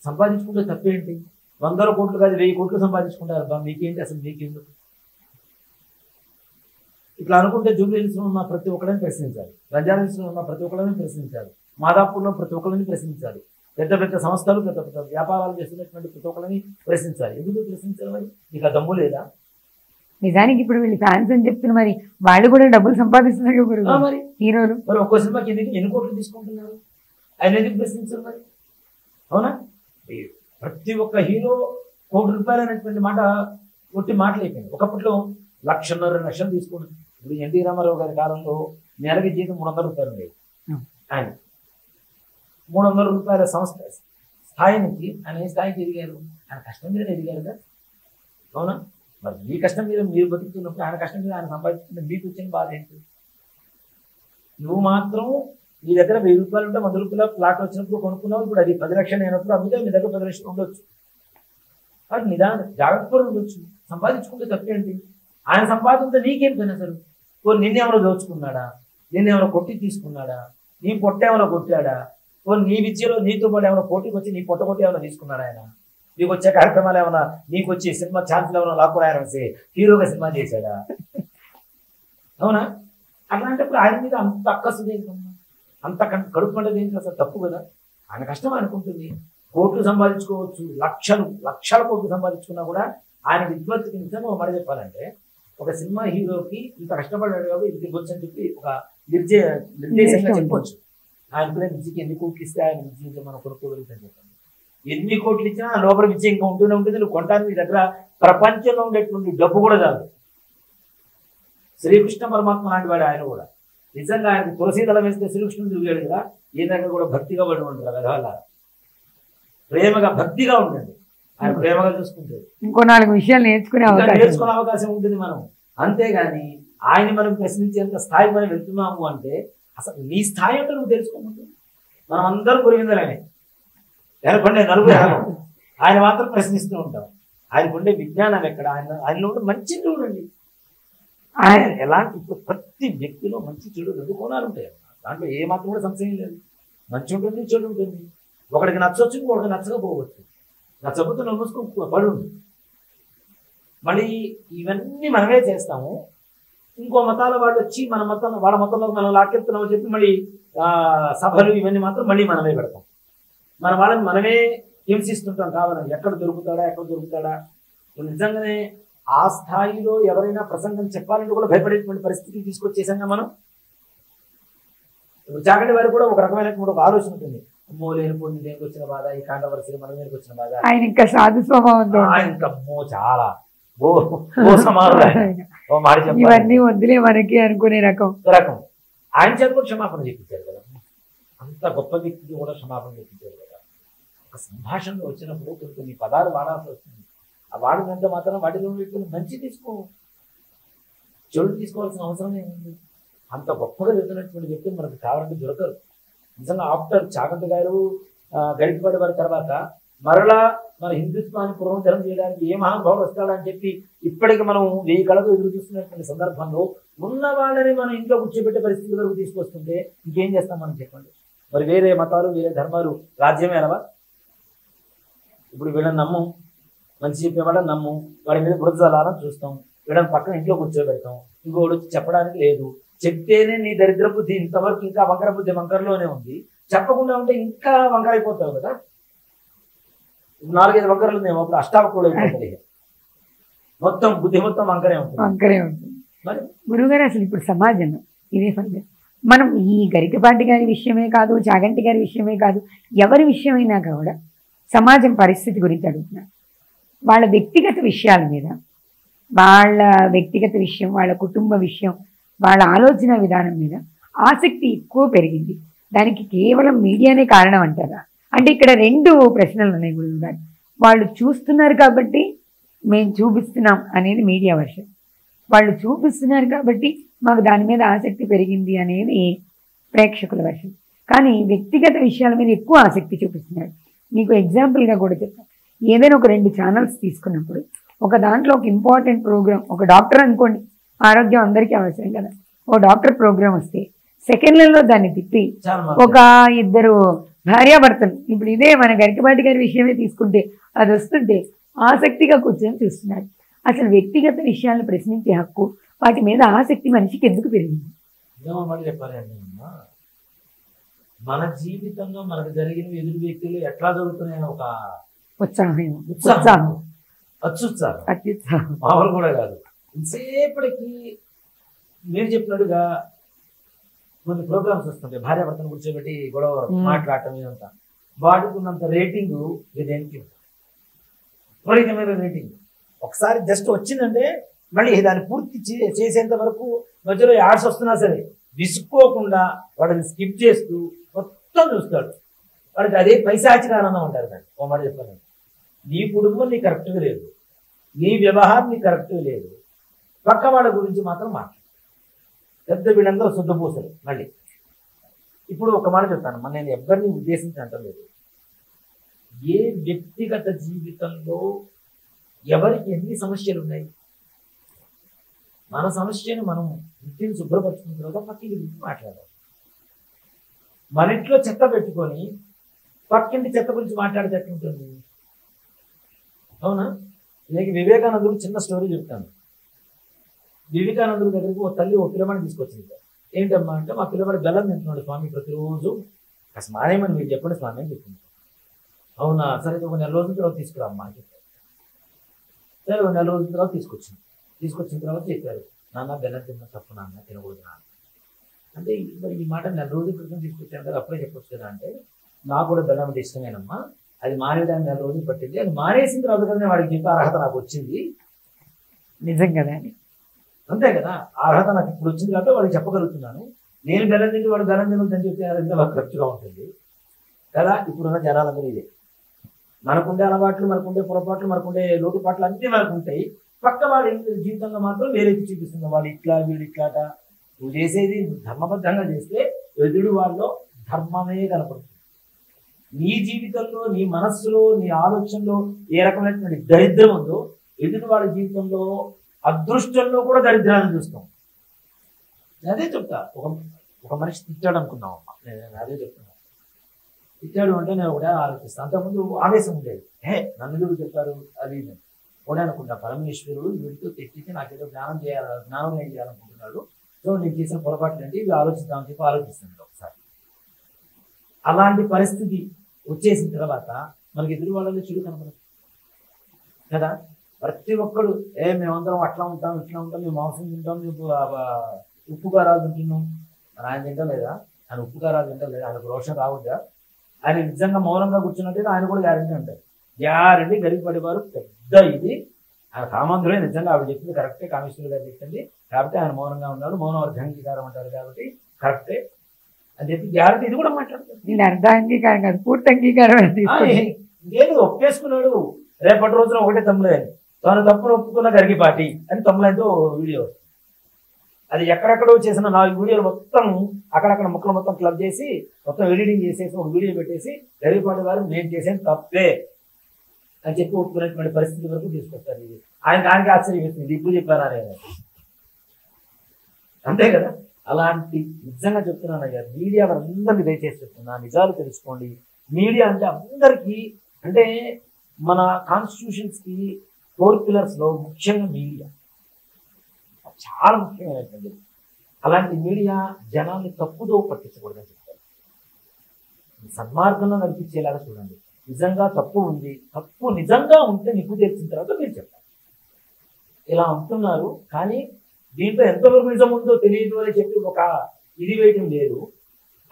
సంపాదించుకుంటే తప్పేంటి? 100 కోట్లు కాదు 1000 కోట్లు సంపాదించుకుంటారు. మీకేంటి అసలు? మీకెందుకు? ఇట్లా అనుకుంటే జూబ్లీహిల్స్లో ఉన్న ప్రతి ఒక్కరిని ప్రశ్నించాలి, రంజానీస్లో ఉన్న ప్రతి ఒక్కరిని ప్రశ్నించాలి, మాదాపూర్లో ప్రతి ఒక్కరిని ప్రశ్నించాలి, పెద్ద పెద్ద సంస్థలు పెద్ద పెద్ద వ్యాపారాలు చేస్తున్నటువంటి ప్రతి ఒక్కరిని ప్రశ్నించాలి. ఎందుకు ప్రశ్నించాలి? మరి నీకు ఆ దమ్ము లేదా? నిజానికి ఇప్పుడు వీళ్ళు ఫ్యాన్స్ అని చెప్తున్నారు, మరి వాళ్ళు కూడా డబ్బులు సంపాదిస్తున్నారు మరి హీరోలు. మరి ఒక్కో సినిమాకి ఎన్ని కోట్లు తీసుకుంటున్నారు? ఆయన ఎందుకు ప్రశ్నించారు మరి? అవునా? ప్రతి ఒక్క హీరో ₹1 అనేటువంటి మాట ఒట్టి మాటలు అయిపోయింది. ఒకప్పట్లో 1,50,000 లక్షలు తీసుకుంటుంది. ఇప్పుడు ఎన్టీ రామారావు గారి కాలంలో నెలకి జీతం ₹300 ఉండేది. ఆయన ₹300 సంస్థ స్థాయి నుంచి ఆయన ఏ స్థాయికి ఎదిగారు? ఆయన కష్టం మీద ఎదిగారుగా, అవునా? మరి మీ కష్టం మీద మీరు బతుకుతున్నప్పుడు ఆయన కష్టం మీద ఆయన సంపాదించుకుంటే మీకు వచ్చిన బాధ ఏంటి? నువ్వు మాత్రం మీ దగ్గర ₹1000 ఉంటే ₹100 ప్లాట్ వచ్చినప్పుడు కొనుక్కున్నావు, ఇప్పుడు అది 10 లక్షలు అయినప్పుడు అందుకే మీ దగ్గర 10 లక్షలు ఉండొచ్చు. అది నిదానం జాగ్రత్తగా ఉండొచ్చు. సంపాదించుకుంటే తప్పేంటి? ఆయన సంపాదనతో నీకేం పని అసలు? నిన్నెవరో దోచుకున్నాడా? నిన్నెవరో కొట్టి తీసుకున్నాడా? నీ పొట్ట ఏమైనా కొట్టాడా? నీ విద్యలో నీతో పాటు ఏమైనా పోటీకి వచ్చి నీ పొట్ట కొట్టి ఏమైనా తీసుకున్నాడా ఆయన? నీకు వచ్చే కార్యక్రమాలు ఏమైనా, నీకు వచ్చి సినిమా ఛాన్సులు ఏమైనా లాక్కుని ఆయన వచ్చి హీరోగా సినిమా చేశాడా? అవునా? అట్లాంటప్పుడు ఆయన మీద అంత అక్కసు దేనికమ్మా, అంత కడుపు మంట దేనికి? అసలు తప్పు కదా. ఆయన కష్టం అనుకుంటుంది. కోట్లు సంపాదించుకోవచ్చు, లక్షల కోట్లు సంపాదించుకున్నా కూడా ఆయన విద్వత్తుకి నిజంగా మాట చెప్పాలంటే ఒక సినిమా హీరోకి ఇంత కష్టపడ్డాడు కాబట్టి ఇంటికి వచ్చని చెప్పి ఒక నిర్దేశంగా చెప్పవచ్చు. ఆయన విద్యకి ఎన్ని కోట్లు ఇస్తే ఆయన విద్య మనం కొనుక్కోగలుగుతాం చెప్పండి. ఎన్ని కోట్లు ఇచ్చినా లోపల విద్య ఇంకా ఉంటూనే ఉంటుంది. నువ్వు కొనడానికి మీ దగ్గర ప్రపంచంలో ఉండేటువంటి డబ్బు కూడా కాదు. శ్రీకృష్ణ పరమాత్మ లాంటి వాడు ఆయన కూడా. నిజంగా ఆయనకు తులసి దళం వేస్తే శ్రీకృష్ణుడు తిరిగాడు కదా, ఈ దగ్గర కూడా భక్తిగా పడి ఉంటారు కదా, వాళ్ళ ప్రేమగా భక్తిగా ఉండండి. ఆయన ప్రేమగా చూసుకుంటే ఇంకో 4 విషయాలు నేర్చుకునే అవకాశం ఉంటుంది మనం. అంతేగాని ఆయన మనం ప్రశ్నించేంత స్థాయి మనం వెళ్తున్నాము అంటే అసలు నీ స్థాయి అంటే నువ్వు తెలుసుకోమంటే మనం అందరూ గురివిందలనే వెనకండి నలుగురు ఆయన మాత్రం ప్రశ్నిస్తూ ఉంటాం. ఆయనకు ఉండే విజ్ఞానం ఎక్కడ, ఆయనలో ఉండే మంచి చూడండి. ఆయన ఎలాంటి, ఇప్పుడు ప్రతి వ్యక్తిలో మంచి చెడు రెండు కోణాలు ఉంటాయి. దాంట్లో ఏ మాత్రం కూడా సంశయం లేదు. మంచి ఉంటుంది, చెడు ఉంటుంది. ఒకడికి నచ్చవచ్చు, ఇంకొకటికి నచ్చకపోవచ్చు. నచ్చకపోతే నమ్మూసుకో పడు. మళ్ళీ ఇవన్నీ మనమే చేస్తాము. ఇంకో మతాల వాళ్ళు వచ్చి మన మతం, వాళ్ళ మతంలో మనం లాకెత్తున్నామని చెప్పి మళ్ళీ సభలు ఇవన్నీ మాత్రం మళ్ళీ మనమే పెడతాం. మన వాళ్ళని మనమే హింసిస్తుంటాం కావాలని. ఎక్కడ దొరుకుతాడా. నిజంగానే ఆ స్థాయిలో ఎవరైనా ప్రసంగం చెప్పాలంటే కూడా భయపడేటువంటి పరిస్థితికి తీసుకొచ్చేసాం మనం. ఇప్పుడు చాగంటి వారికి కూడా ఒక రకమైనటువంటి ఒక ఆలోచన ఉంటుంది. అమ్మో లేనిపోయింది, దేనికి వచ్చిన బాధ, ఈ కాంట్రవర్సీ మన మీదకి వచ్చిన బాధ. ఆయన ఇంకా సాధు స్వభావంతో, ఆయన ఇంకా చాలా ఇవన్నీ వద్దులే మనకి అనుకునే రకం. ఆయన చేత కూడా క్షమాపణ చెప్పించారు కదా. అంత గొప్ప వ్యక్తికి కూడా క్షమాపణ చెప్పించారు కదా. ఒక సంభాషణలో వచ్చినప్పుడు కొన్ని పదాలు వాడాల్సి వస్తుంది. ఆ వాడినంత మాత్రం వాటిలో మంచి తీసుకో, చెడు తీసుకోవాల్సిన అవసరం ఏముంది? అంత గొప్పగా చెప్తున్నటువంటి వ్యక్తులు మనకు కావాలంటే దొరకరు. నిజంగా ఆఫ్టర్ చాగంటి గారు గరికపాటి వారి తర్వాత మరలా మన హిందుత్వాన్ని పునరుద్ధరణ చేయడానికి ఏ మహానుభావుడు వస్తాడని చెప్పి ఇప్పటికి మనం 1000 కళతో ఎదురు చూస్తున్నటువంటి సందర్భంలో ఉన్న వాళ్ళని మనం ఇంట్లో కూర్చోబెట్టే పరిస్థితి వరకు తీసుకొస్తుంటే ఇంకేం చేస్తాం మనం చెప్పండి. మరి వేరే మతాలు, వేరే ధర్మాలు రాజ్యమే అలవా? ఇప్పుడు వీళ్ళని నమ్మం, మంచి చెప్పేవాళ్ళని నమ్మం, వాడి మీద బురదలాలని చూస్తాం, వీళ్ళని పక్కన ఇంట్లో కూర్చోబెడతాం. ఇంకోటి వచ్చి చెప్పడానికి లేదు. చెప్తేనే నీ దరిద్ర బుద్ధి ఇంతవరకు ఇంకా వంకర బుద్ధి వంకరలోనే ఉంది. చెప్పకుండా ఉంటే ఇంకా వంకర అయిపోతావు కదా. 4-5 వంకరలు మేము అప్పుడు అష్టావకుడు అయిపోతుంది. మొత్తం బుద్ధి మొత్తం వంకరే ఉంటుంది. మరి గురువుగారు అసలు ఇప్పుడు సమాజంలో ఇదే ఫలితం. మనం ఈ గరికపాటి గారి విషయమే కాదు, చాగంటి గారి విషయమే కాదు, ఎవరి విషయమైనా కూడా సమాజం పరిస్థితి గురించి అడుగుతున్నారు. వాళ్ళ వ్యక్తిగత విషయాల మీద, వాళ్ళ వ్యక్తిగత విషయం, వాళ్ళ కుటుంబ విషయం, వాళ్ళ ఆలోచన విధానం మీద ఆసక్తి ఎక్కువ పెరిగింది. దానికి కేవలం మీడియానే కారణం అంటారా? అంటే ఇక్కడ 2 ప్రశ్నలు ఉన్నాయి గురువు గారు. వాళ్ళు చూస్తున్నారు కాబట్టి మేము చూపిస్తున్నాం అనేది మీడియా వర్షన్, వాళ్ళు చూపిస్తున్నారు కాబట్టి మాకు దాని మీద ఆసక్తి పెరిగింది అనేది ప్రేక్షకుల వర్షన్. కానీ వ్యక్తిగత విషయాల మీద ఎక్కువ ఆసక్తి చూపిస్తున్నారు. మీకు ఎగ్జాంపుల్గా కూడా చెప్తాను. ఏదైనా ఒక 2 ఛానల్స్ తీసుకున్నప్పుడు ఒక దాంట్లో ఒక ఇంపార్టెంట్ ప్రోగ్రామ్, ఒక డాక్టర్ అనుకోండి, ఆరోగ్యం అందరికీ అవసరం కదా, ఓ డాక్టర్ ప్రోగ్రామ్ వస్తే సెకండ్లలో దాన్ని తిప్పి ఒక 2 భార్యాభర్తలు, ఇప్పుడు ఇదే మన గరికపాటి గారి విషయమే తీసుకుంటే అది వస్తుంటే ఆసక్తిగా కూర్చొని చూస్తున్నారు. అసలు వ్యక్తిగత విషయాలను ప్రశ్నించే హక్కు, వాటి మీద ఆసక్తి మనిషికి ఎందుకు పెరిగింది? మన జీవితంలో మనకు జరిగిన ఎదురు వ్యక్తులు ఎట్లా జరుగుతున్నాయని ఒక ఉత్సాహం, అత్యుత్సాహం మామూలు కూడా కాదు. ఇంతసేపటికి మీరు చెప్పినట్టుగా కొన్ని ప్రోగ్రామ్స్ వస్తుంటాయి, భార్యాభర్తను కూర్చోబెట్టి గొడవ మాట్లాడటం ఇదంతా. వాడుకున్నంత రేటింగ్ దేనికి? విపరీతమైన రేటింగ్. ఒకసారి జస్ట్ వచ్చిందంటే మళ్ళీ దాన్ని పూర్తి చేసేంత వరకు మధ్యలో యాడ్స్ వస్తున్నా సరే విసుకోకుండా వాడిని స్కిప్ చేస్తూ మొత్తం చూస్తాడు. వాడికి అదే పైశాచిక ఆనందం అంటారు. దాన్ని ఓ మాట చెప్పాను, నీ కుటుంబం నీ కరెక్ట్గా లేదు, నీ వ్యవహారం నీ కరెక్ట్గా లేదు, పక్క వాళ్ళ గురించి మాత్రం మాట్లాడు. పెద్ద వీళ్ళందరూ శుద్ధపూసలు. మళ్ళీ ఇప్పుడు ఒక మాట చెప్తాను, నేను ఎవరిని ఉద్దేశించి అంటలేదు. ఏ వ్యక్తిగత జీవితంలో ఎవరికి ఎన్ని సమస్యలు ఉన్నాయి, మన సమస్యను మనం ఇంటిని శుభ్రపరుచుకున్న తర్వాత పక్కింటి గురించి మాట్లాడాలి. మన ఇంట్లో చెత్త పెట్టుకొని పక్కింటి చెత్త గురించి మాట్లాడితే ఎట్లుంటుంది? అవునా? నీకు వివేకానందుడు చిన్న స్టోరీ చెప్తాను. వివేకానందుడి దగ్గరికి ఓ తల్లి ఓ పిల్లవాడిని తీసుకొచ్చింది. ఏంటమ్మా అంటే, మా పిల్లవాడు బెల్లం తింటున్నాడు స్వామి ప్రతిరోజు, అసలు మానేమని మీరు చెప్పండి స్వామి అని చెప్పింది. అవునా, సరే ఒక 1 నెల రోజుల తర్వాత తీసుకురామ్మా అని చెప్పారు. సరే 1 నెల రోజుల తర్వాత తీసుకొచ్చిన తర్వాత చెప్పారు, నాన్న బెల్లం తిన్న తప్పు, నాన్న తినకూడదు నాన్న అంటే. మరి ఈ మాట 1 నెల రోజుల క్రితం తీసుకొచ్చాను కదా, అప్పుడే చెప్పొచ్చు కదా అంటే, నాకు కూడా బెల్లం అంటే ఇష్టమేనమ్మా, అది మానేయడానికి 1 నెల రోజులు పట్టింది, అది మానేసిన తర్వాత కదా వాడికి చెప్పే అర్హత నాకు వచ్చింది. నిజం కదా అని, అంతే కదా, అర్హత నాకు ఇప్పుడు వచ్చింది కాబట్టి వాడికి చెప్పగలుగుతున్నాను. నేను బెల్లం తింటే వాడు బెల్లం తినొద్దని చెప్పి అదంతా మాకు ఖర్చుగా ఉంటుంది కదా. ఇప్పుడున్న జనాలందరూ ఇదే, మనకుండే అలవాట్లు, మనకుండే పొరపాట్లు, మనకుండే లోటుపాట్లు అన్నీ మనకు ఉంటాయి. పక్క వాడి జీవితంలో మాత్రం వేరే చూపిస్తుంది. వాడు ఇట్లా, వీడు ఇట్లాట. నువ్వు చేసేది ధర్మబద్ధంగా చేస్తే ఎదుడు వాళ్ళలో ధర్మమే కనపడుతుంది. నీ జీవితంలో, నీ మనస్సులో, నీ ఆలోచనలో ఏ రకమైనటువంటి దరిద్రం ఉందో ఎదుటి వాళ్ళ జీవితంలో, అదృష్టంలో కూడా దరిద్రాన్ని చూస్తాం. అదే చెప్తా. ఒక మనిషి తిట్టాడు అనుకున్నాం అమ్మ, నేను అదే చెప్తున్నా. తిట్టాడు అంటే నేను ఒకటే ఆలోచిస్తాను. అంతకుముందు ఆవేశం ఉండేది, నన్ను ఎందుకు చెప్తారు అది ఒకటే అనుకుంటా. పరమేశ్వరుడు వీడితో తిట్టితే నాకేదో జ్ఞానం చేయాలనుకుంటున్నాడు, సో నేను చేసిన పొరపాట్లు అంటే ఇవి ఆలోచిద్దామని చెప్పి ఆలోచిస్తాను ఒకసారి. అలాంటి పరిస్థితి వచ్చేసిన తర్వాత మనకి ఎదురు వాళ్ళలో చెడు కనపడదు కదా. ప్రతి ఒక్కడు మేమందరం అట్లా ఉంటాం, ఇట్లా ఉంటాం, మేము మాంసం తింటాం, మేము ఉప్పు కారాలు తింటున్నాం. ఆయన తింటలేదా? ఆయన ఉప్పు కారాలు తింటలేదా? ఆయనకు రోషం రావద్దా? ఆయన నిజంగా మౌనంగా కూర్చున్నట్టు ఆయన కూడా గ్యారెంటీ ఉంటాడు. గ్యారెంటీ గరిగి పడేవారు పెద్ద ఇది. ఆయన కామాంధ్రులే, నిజంగా ఆవిడ చెప్పింది కరెక్టే, కామేశ్వరి గారు చెప్పింది కాబట్టి ఆయన మౌనంగా ఉన్నాడు. మౌనం అర్ధాంగీకారం అంటారు కాబట్టి కరెక్టే అని చెప్పి గ్యారెంటీ ఇది కూడా మాట్లాడతాడు. నేను అర్ధాంగీకారం కాదు, పూర్తి అంగీకారం లేదు, ఒప్పేసుకున్నాడు. రేపటి రోజున ఒకటే తమ్ముడే తాను తప్పును ఒప్పుకున్న గరిగిపాటి అని తమ్ములైతే వీడియో, అది ఎక్కడెక్కడో చేసిన 4 వీడియోలు మొత్తం అక్కడక్కడ ముక్కలు మొత్తం క్లబ్ చేసి మొత్తం ఎడిటింగ్ చేసేసి ఒక వీడియో పెట్టేసి గరిగిపాటి వారు నేను చేసేది తప్పే అని చెప్పి ఒప్పుకునేటువంటి పరిస్థితి వరకు తీసుకొస్తారు. ఇది ఆయనకి ఆశ్చర్యం వేస్తుంది, ఇప్పుడు చెప్పారా నేను, అంతే కదా. అలాంటి నిజంగా చెప్తున్నాను అయ్యా, మీడియా వారందరికీ దయచేసి చెప్తున్నా, నిజాలు తెలుసుకోండి. మీడియా అంటే అందరికీ, అంటే మన కాన్స్టిట్యూషన్స్కి 4 పిల్లర్స్లో ముఖ్యంగా మీడియా చాలా ముఖ్యమైనటువంటిది. అలాంటి మీడియా జనాల్ని తప్పుదో పట్టించకూడదని చెప్తారు. సన్మార్గంలో నడిపించేలాగా చూడండి. నిజంగా తప్పు ఉంది, తప్పు నిజంగా ఉంటే నిప్పు తెలిసిన తర్వాత మీరు చెప్పాలి. ఇలా అంటున్నారు కానీ దీంట్లో ఎంతవరకు నిజం ఉందో తెలియదు అని చెప్పి ఒక ఇది వేయటం లేదు.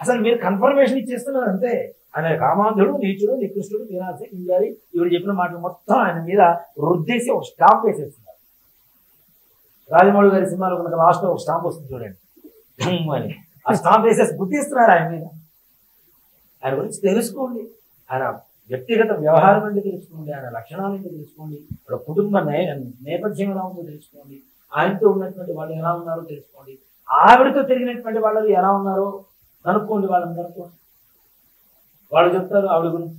అసలు మీరు కన్ఫర్మేషన్ ఇచ్చేస్తున్నారు అంతే. ఆయన కామాంధుడు, నీచుడు, నికృష్టుడు, వినాశి, ఇంజారి, ఇవి చెప్పిన మాటలు మొత్తం ఆయన మీద రుద్దేసి ఒక స్టాంప్ వేసేస్తున్నారు. రాజమౌళి గారి సినిమాలో కనుక లాస్ట్లో ఒక స్టాంప్ వస్తుంది చూడండి అని, ఆ స్టాంప్ వేసేసి గుర్తిస్తున్నారు ఆయన మీద. ఆయన గురించి తెలుసుకోండి, ఆయన వ్యక్తిగత వ్యవహారం అంటే తెలుసుకోండి, ఆయన లక్షణాలు ఏంటో తెలుసుకోండి, వాళ్ళ కుటుంబ నేపథ్యం ఎలా ఉందో తెలుసుకోండి, ఆయనతో ఉన్నటువంటి వాళ్ళు ఎలా ఉన్నారో తెలుసుకోండి, ఆవిడతో తిరిగినటువంటి వాళ్ళు ఎలా ఉన్నారో కనుక్కోండి, వాళ్ళని కనుక్కోండి. వాళ్ళు చెప్తారు ఆవిడ గురించి.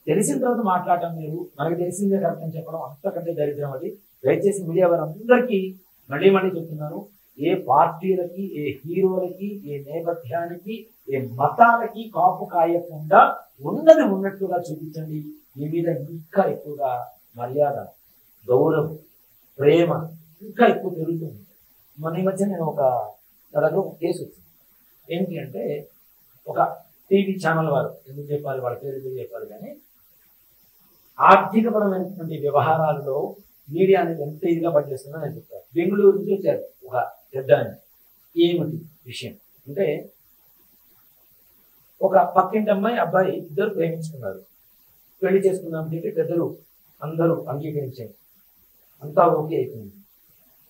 తెలిసిన తర్వాత మాట్లాడటం మీరు, మనకు తెలిసిందే కరెక్ట్ అని చెప్పడం అంతకంటే దరిద్రం అది. దయచేసి మీడియా వారు అందరికీ మళ్ళీ చెప్తున్నారు, ఏ పార్టీలకి, ఏ హీరోలకి, ఏ నేపథ్యానికి, ఏ మతాలకి కాపు కాయకుండా ఉన్నది ఉన్నట్టుగా చూపించండి. మీ మీద ఇంకా ఎక్కువగా మర్యాద, గౌరవం, ప్రేమ ఇంకా ఎక్కువ పెరుగుతుంది. మన ఈ మధ్య నేను ఒక దగ్గర ఒక కేసు వచ్చింది. ఏంటి అంటే ఒక టీవీ ఛానల్ వారు, ఎందుకు చెప్పాలి వాళ్ళ పేరు ఎందుకు చెప్పాలి కానీ, ఆర్థికపరమైనటువంటి వ్యవహారాల్లో మీడియా అనేది ఎంత ఇదిగా పనిచేస్తుందని నేను చెప్తాను. బెంగళూరు నుంచి వచ్చారు ఒక పెద్ద ఏమిటి విషయం అంటే, ఒక పక్కింటి అమ్మాయి అబ్బాయి ఇద్దరు ప్రేమించుకున్నారు, పెళ్లి చేసుకుందాం చెప్పి పెద్దలు అందరూ అంగీకరించారు, అంతా ఓకే అయిపోయింది.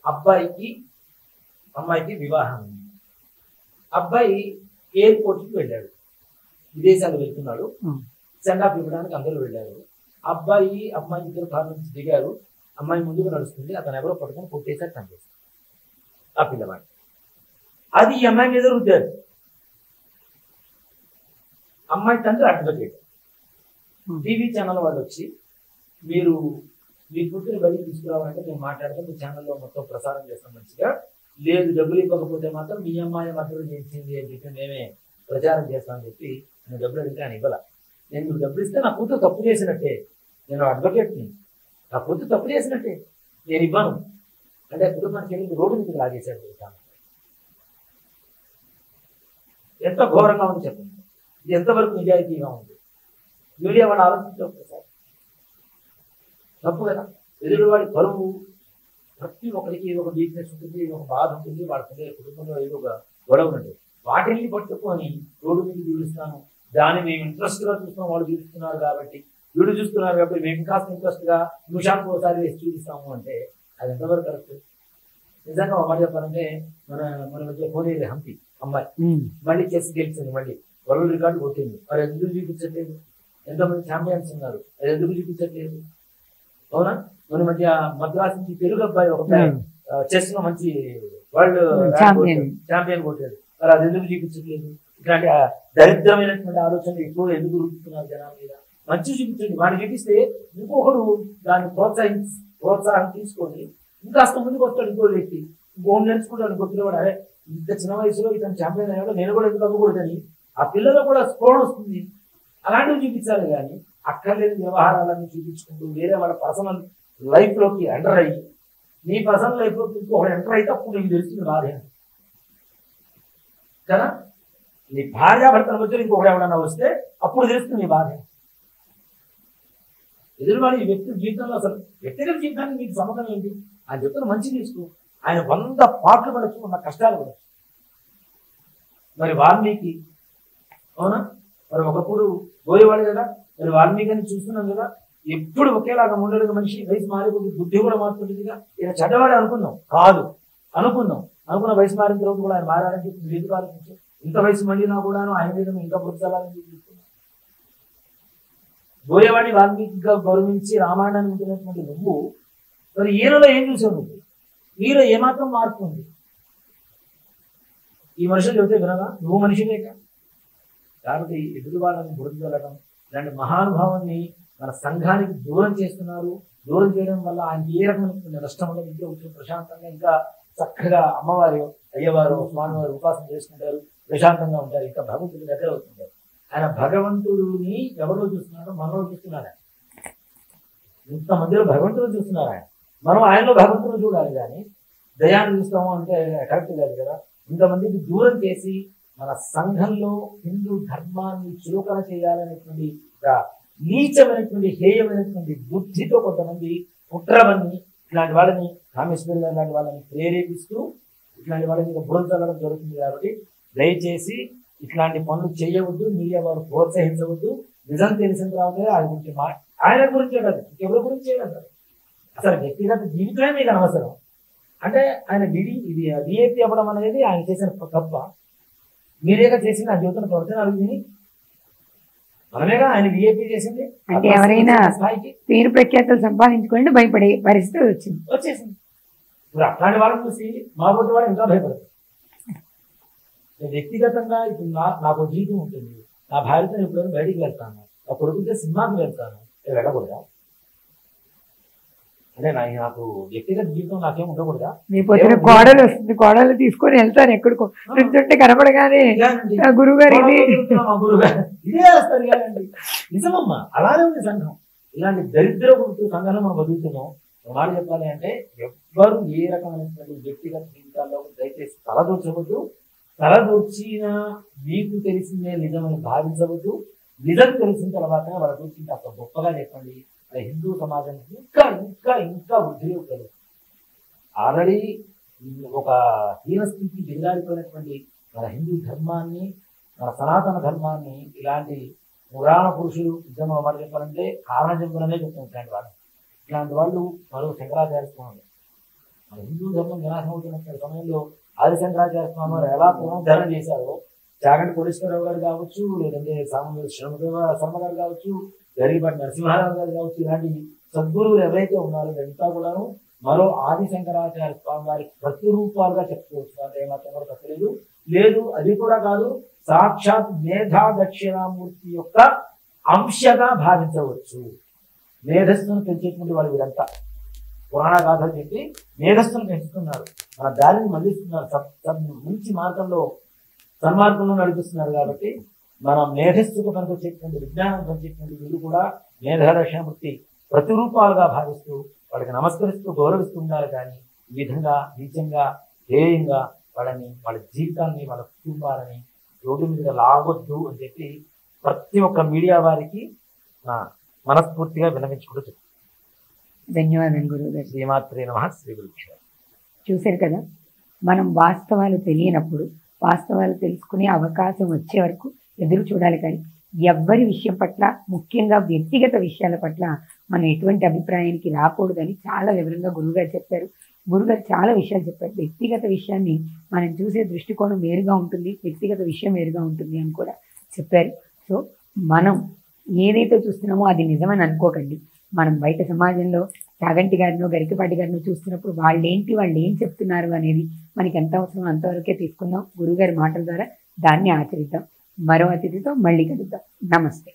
అబ్బాయికి అమ్మాయికి వివాహం ఉంది. అబ్బాయి ఎయిర్పోర్ట్కి వెళ్ళాడు, విదేశాలు వెళ్తున్నాడు, సెండాఫ్ ఇవ్వడానికి అందరూ వెళ్ళారు. అబ్బాయి అమ్మాయి ఇద్దరు కారు నుంచి దిగారు. అమ్మాయి ముందుకు నడుస్తుంది, అతను ఎవరో పట్టుకొని కొట్టేసారు, చంపేశారు ఆ పిల్లవాడు. అది ఈ అమ్మాయి మీద రుద్దారు. అమ్మాయి తండ్రి అడ్వకేట్. టీవీ ఛానల్ వాళ్ళు వచ్చి, మీరు మీ కూతురు బయటికి తీసుకురావాలంటే మేము మాట్లాడితే మీ ఛానల్లో మొత్తం ప్రసారం చేస్తాం మంచిగా, లేదు డబ్బులు ఇవ్వకపోతే మాత్రం మీ అమ్మాయి మద్దతు చేసింది అని చెప్పి మేమే ప్రచారం చేస్తామని చెప్పి నేను డబ్బులు అడిగితే ఆయన ఇవ్వాల. నేను మీకు డబ్బులు ఇస్తే నా కూతురు తప్పు చేసినట్టే, నేను అడ్వకేట్ని, నా కూతురు తప్పు చేసినట్టే, నేను ఇవ్వను అంటే కుటుంబానికి వెళ్ళి రోడ్డు మీద లాగేశాడు. ఎంత ఘోరంగా ఉంది చెప్పండి, ఇది ఎంతవరకు నిజాయితీగా ఉంది? మీడియా వాళ్ళు ఆలోచించవచ్చు సార్, తప్పు కదా. ఎదురువాడి పరువు, ప్రతి ఒక్కరికి ఏదో ఒక వీక్నెస్ ఉంటుంది, ఒక బాధ ఉంటుంది, వాళ్ళ కుటుంబంలో ఏదో ఒక గొడవ ఉంటుంది. వాటిని పట్టుకొని రోడ్డు మీద చూపిస్తాను, దాన్ని మేము ఇంట్రెస్ట్గా చూస్తాం, వాళ్ళు చూపిస్తున్నారు కాబట్టి, వీడు చూస్తున్నారు కాబట్టి మేము కాస్త ఇంట్రెస్ట్గా నిమిషానికి ఒకసారి వేసి చూపిస్తాము అంటే అది ఎంతవరకు కరెక్ట్? నిజంగా మాట చెప్పాలంటే మన మధ్య పోనీ హంపి అమ్మాయి మళ్ళీ చెస్ గెలిచింది, మళ్ళీ వరల్డ్ రికార్డు కొట్టింది. మరి ఎందుకు చూపించట్లేదు? ఎంతమంది ఛాంపియన్స్ ఉన్నారు, అది ఎందుకు చూపించట్లేదు? అవునా? మన మధ్య మద్రాసు నుంచి తెలుగు అబ్బాయి ఒక చెస్ లో మంచి వరల్డ్ ఛాంపియన్ కొట్టాడు, మరి అది ఎందుకు చూపించట్లేదు? ఇట్లాంటి దరిద్రమైనటువంటి ఆలోచనలు ఎక్కువ ఎందుకు రూపుతున్నారు జనాల మీద? మంచి చూపించండి. వాడిని చూపిస్తే ఇంకొకడు దాన్ని ప్రోత్సాహం తీసుకొని ఇంకాస్త ముందుకు వస్తాడు. ఇంకో వ్యక్తి ఇంకోటి నేర్చుకుంటాడు. ఇంకో పిల్లవాడు అరే ఇంత చిన్న వయసులో ఇతను ఛాంపియన్ అయ్యాడు, నేను కూడా ఎందుకు అవ్వకూడదని ఆ పిల్లలు కూడా స్ఫోరణ వస్తుంది. అలాంటివి చూపించాలి. కానీ అక్కర్లేని వ్యవహారాలన్నీ చూపించుకుంటూ వేరే వాళ్ళ పర్సనల్ లైఫ్లోకి ఎంటర్ అయ్యి నీ పర్సనల్ లైఫ్లోకి ఇంకొకటి ఎంటర్ అయితే అప్పుడు నీకు తెలుస్తుంది బాధే కదా. నీ భార్యాభర్తల మధ్యలో ఇంకొకటి ఎవడన్నా వస్తే అప్పుడు తెలుస్తుంది నీ బాధ. ఎదురువాడి ఈ వ్యక్తి జీవితంలో అసలు వ్యక్తిగత జీవితానికి మీకు సంబంధం ఏంటి? ఆయన చెప్తున్న మంచి తీసుకో. ఆయన 100 పాటలు పడచ్చు, ఉన్న కష్టాలు పడచ్చు. మరి వాల్మీకి అవునా? మరి ఒకప్పుడు పోయేవాడు కదా. మరి వాల్మీకి అని చూస్తున్నాం కదా, ఎప్పుడు ఒకేలాగా ఉండడు మనిషి. వయసు మారిపోతుంది, బుద్ధి కూడా మారుతుంటుందిగా. ఈయన చెడ్డవాడే అనుకుందాం, కాదు అనుకున్న వయసు మారిన తర్వాత కూడా ఆయన మారాలని చెప్పి ఎందుకు ఆలోచించు? ఇంత వయసు మళ్ళీనా కూడాను ఆయన మీద ఇంకా బుద్ధించాలని చూస్తున్నాం. పోయేవాడిని వాల్మీకిగా గౌరవించి రామాయణాన్ని ఉంటున్నటువంటి నువ్వు మరి ఈయనలో ఏం చూసావు? నువ్వు మీలో ఏమాత్రం మార్పు ఉంది? ఈ మనుషులు చెబితే వినగా నువ్వు మనిషిలేక. కాబట్టి ఎదురు వాళ్ళని బురదలడం ఇలాంటి మహానుభావాన్ని మన సంఘానికి దూరం చేస్తున్నారు. దూరం చేయడం వల్ల ఆయనకి ఏ రకమైన నష్టం వల్ల ఇంట్లో కూర్చొని ప్రశాంతంగా ఇంకా చక్కగా అమ్మవారు అయ్యవారు స్వామివారు ఉపాసన చేసుకుంటారు, ప్రశాంతంగా ఉంటారు, ఇంకా భగవంతుడి దగ్గర అవుతుంటారు. ఆయన భగవంతుడిని ఎవరిలో చూస్తున్నాడో మనలో చూస్తున్నాడు. ఇంతమందిలో భగవంతుడు చూస్తున్నారు ఆయన. మనం ఆయనలో భగవంతుడు చూడాలి. కానీ దయాన్ని చూస్తాము అంటే కరెక్ట్ కాదు కదా. ఇంతమందికి దూరం చేసి మన సంఘంలో హిందూ ధర్మాన్ని చులకన చేయాలనేటువంటి నీచమైనటువంటి హేయమైనటువంటి బుద్ధితో కొంతమంది కుట్రవన్నీ ఇట్లాంటి వాళ్ళని కామేశ్వరి గారు లాంటి వాళ్ళని ప్రేరేపిస్తూ ఇట్లాంటి వాళ్ళ మీద బురద చల్లడం జరుగుతుంది. కాబట్టి దయచేసి ఇట్లాంటి పనులు చేయవద్దు, మీడియా వారు ప్రోత్సహించవద్దు. నిజం తెలిసిన తర్వాత ఆయన గురించే కాదు, ఎవరి గురించి చేయగలరు. అసలు వ్యక్తిగత జీవితమే మీకు అనవసరం. అంటే ఆయన విఐపి అవ్వడం అనేది ఆయన చేసిన తప్ప. మీరేగా చేసింది ఆ జీవితం ప్రవర్తన అడిగింది. మనమేగా ఆయన విఐపి చేసింది. అంటే ఎవరైనా పేరు ప్రఖ్యాతలు సంపాదించుకోండి భయపడే పరిస్థితి వచ్చేసింది. ఇప్పుడు అట్లాంటి వాళ్ళని చూసి మా పోటీ వాళ్ళు ఇంకా భయపడతారు. వ్యక్తిగతంగా ఇప్పుడు నాకు జీవితం ఉంటుంది. నా భార్యతో ఎప్పుడైనా బయటికి వెళ్తాను, ఆ కొడుకుతో సినిమాకి వెళ్తాను, వెళ్ళకూడదా? అంటే నాకు వ్యక్తిగత జీవితం నాకేం ఉండకూడదా? రేపు కోడలు వస్తుంది, కోడలు తీసుకొని వెళ్తారు ఎక్కడికో, నుంచుంటే కనపడగానే గురుగారు ఇదే వస్తారు కదండి. నిజమమ్మా, అలానే ఉంది సంఘం. ఇలాంటి దరిద్ర సంఘంలో మనం బతుకుతున్నాం. మాట చెప్పాలి అంటే ఎవ్వరు ఏ రకమైనటువంటి వ్యక్తిగత జీవితాల్లో దయచేసి తలదూర్చవద్దు. తలదూర్చిన మీకు తెలిసిందే నిజమని భావించవద్దు. నిజం తెలిసిన తర్వాత వాళ్ళ గురించి అంత గొప్పగా చెప్పండి. హిందూ సమాజానికి ఇంకా ఇంకా ఇంకా వృద్ధిలోకి కలుగుతుంది. ఆల్రెడీ ఒక హీనస్థితికి దిగజారిపోయినటువంటి మన హిందూ ధర్మాన్ని, మన సనాతన ధర్మాన్ని ఇలాంటి పురాణ పురుషులు నిజంగా మాట చెప్పాలంటే కారణ జన్మలనే చెప్తాం. ఇట్లాంటి వాళ్ళు మరో శంకరాచార్య స్వామి మన హిందూ ధర్మం వినాశం అవుతున్నటువంటి సమయంలో ఆది శంకరాచార్య స్వామి వారు ఎలా పునరుద్ధరణ చేశారో, చాగంటి కోటేశ్వరరావు గారు కావచ్చు, లేదంటే శ్రమదేవ శర్మ గారు కావచ్చు, గరిపాటి నరసింహారావు గారు కావచ్చు, ఇలాంటి సద్గురువులు ఎవరైతే ఉన్నారో వీళ్ళంతా కూడాను మరో ఆది శంకరాచార్య స్వామి వారికి ప్రతిరూపాలుగా చెప్పుకోవచ్చు. అంటే ఏమాత్రం కూడా తప్పలేదు. లేదు అది కూడా కాదు, సాక్షాత్ మేధా దక్షిణామూర్తి యొక్క అంశగా భావించవచ్చు. మేధస్సును పెంచేటువంటి వాళ్ళు వీరంతా పురాణ గాథలు చెప్పి మేధస్సును పెంచుతున్నారు, మన దారిని మళ్ళిస్తున్నారు, మంచి మార్గంలో సన్మార్గంలో నడిపిస్తున్నారు. కాబట్టి మన మేధస్సుకు పనికొచ్చేటువంటి విజ్ఞానం పనిచేటువంటి వీళ్ళు కూడా మేధా దక్షిణామూర్తి ప్రతిరూపాలుగా భావిస్తూ వాళ్ళకి నమస్కరిస్తూ గౌరవిస్తూ ఉండాలి. కానీ ఈ విధంగా నీచంగా హేయంగా వాళ్ళ జీవితాన్ని వాళ్ళ కుటుంబాలని రోడ్డు మీద లాగొద్దు అని చెప్పి ప్రతి ఒక్క మీడియా వారికి మనస్ఫూర్తిగా విన్నవించుకుంటూ చెప్తాను. ధన్యవాదాలు గురువుగారు. శ్రీమాత్రే నమః. శ్రీ గురుభ్యో. చూశారు కదా, మనం వాస్తవాలు తెలియనప్పుడు వాస్తవాలు తెలుసుకునే అవకాశం వచ్చే వరకు ఎదురు చూడాలి. కానీ ఎవ్వరి విషయం పట్ల, ముఖ్యంగా వ్యక్తిగత విషయాల పట్ల మనం ఎటువంటి అభిప్రాయానికి రాకూడదని చాలా వివరంగా గురువుగారు చెప్పారు. గురుగారు చాలా విషయాలు చెప్పారు. వ్యక్తిగత విషయాన్ని మనం చూసే దృష్టికోణం వేరుగా ఉంటుంది, వ్యక్తిగత విషయం వేరుగా ఉంటుంది అని కూడా చెప్పారు. సో మనం ఏదైతే చూస్తున్నామో అది నిజమని అనుకోకండి. మనం బయట సమాజంలో చాగంటి గారినో గరికపాటి గారినో చూస్తున్నప్పుడు వాళ్ళు ఏం చెప్తున్నారు అనేది మనకి ఎంత అవసరం అంతవరకే తీసుకుందాం. గురువుగారి మాటల ద్వారా దాన్ని ఆచరిద్దాం. మరో అతిథితో మళ్ళీ కలుద్దాం. నమస్తే.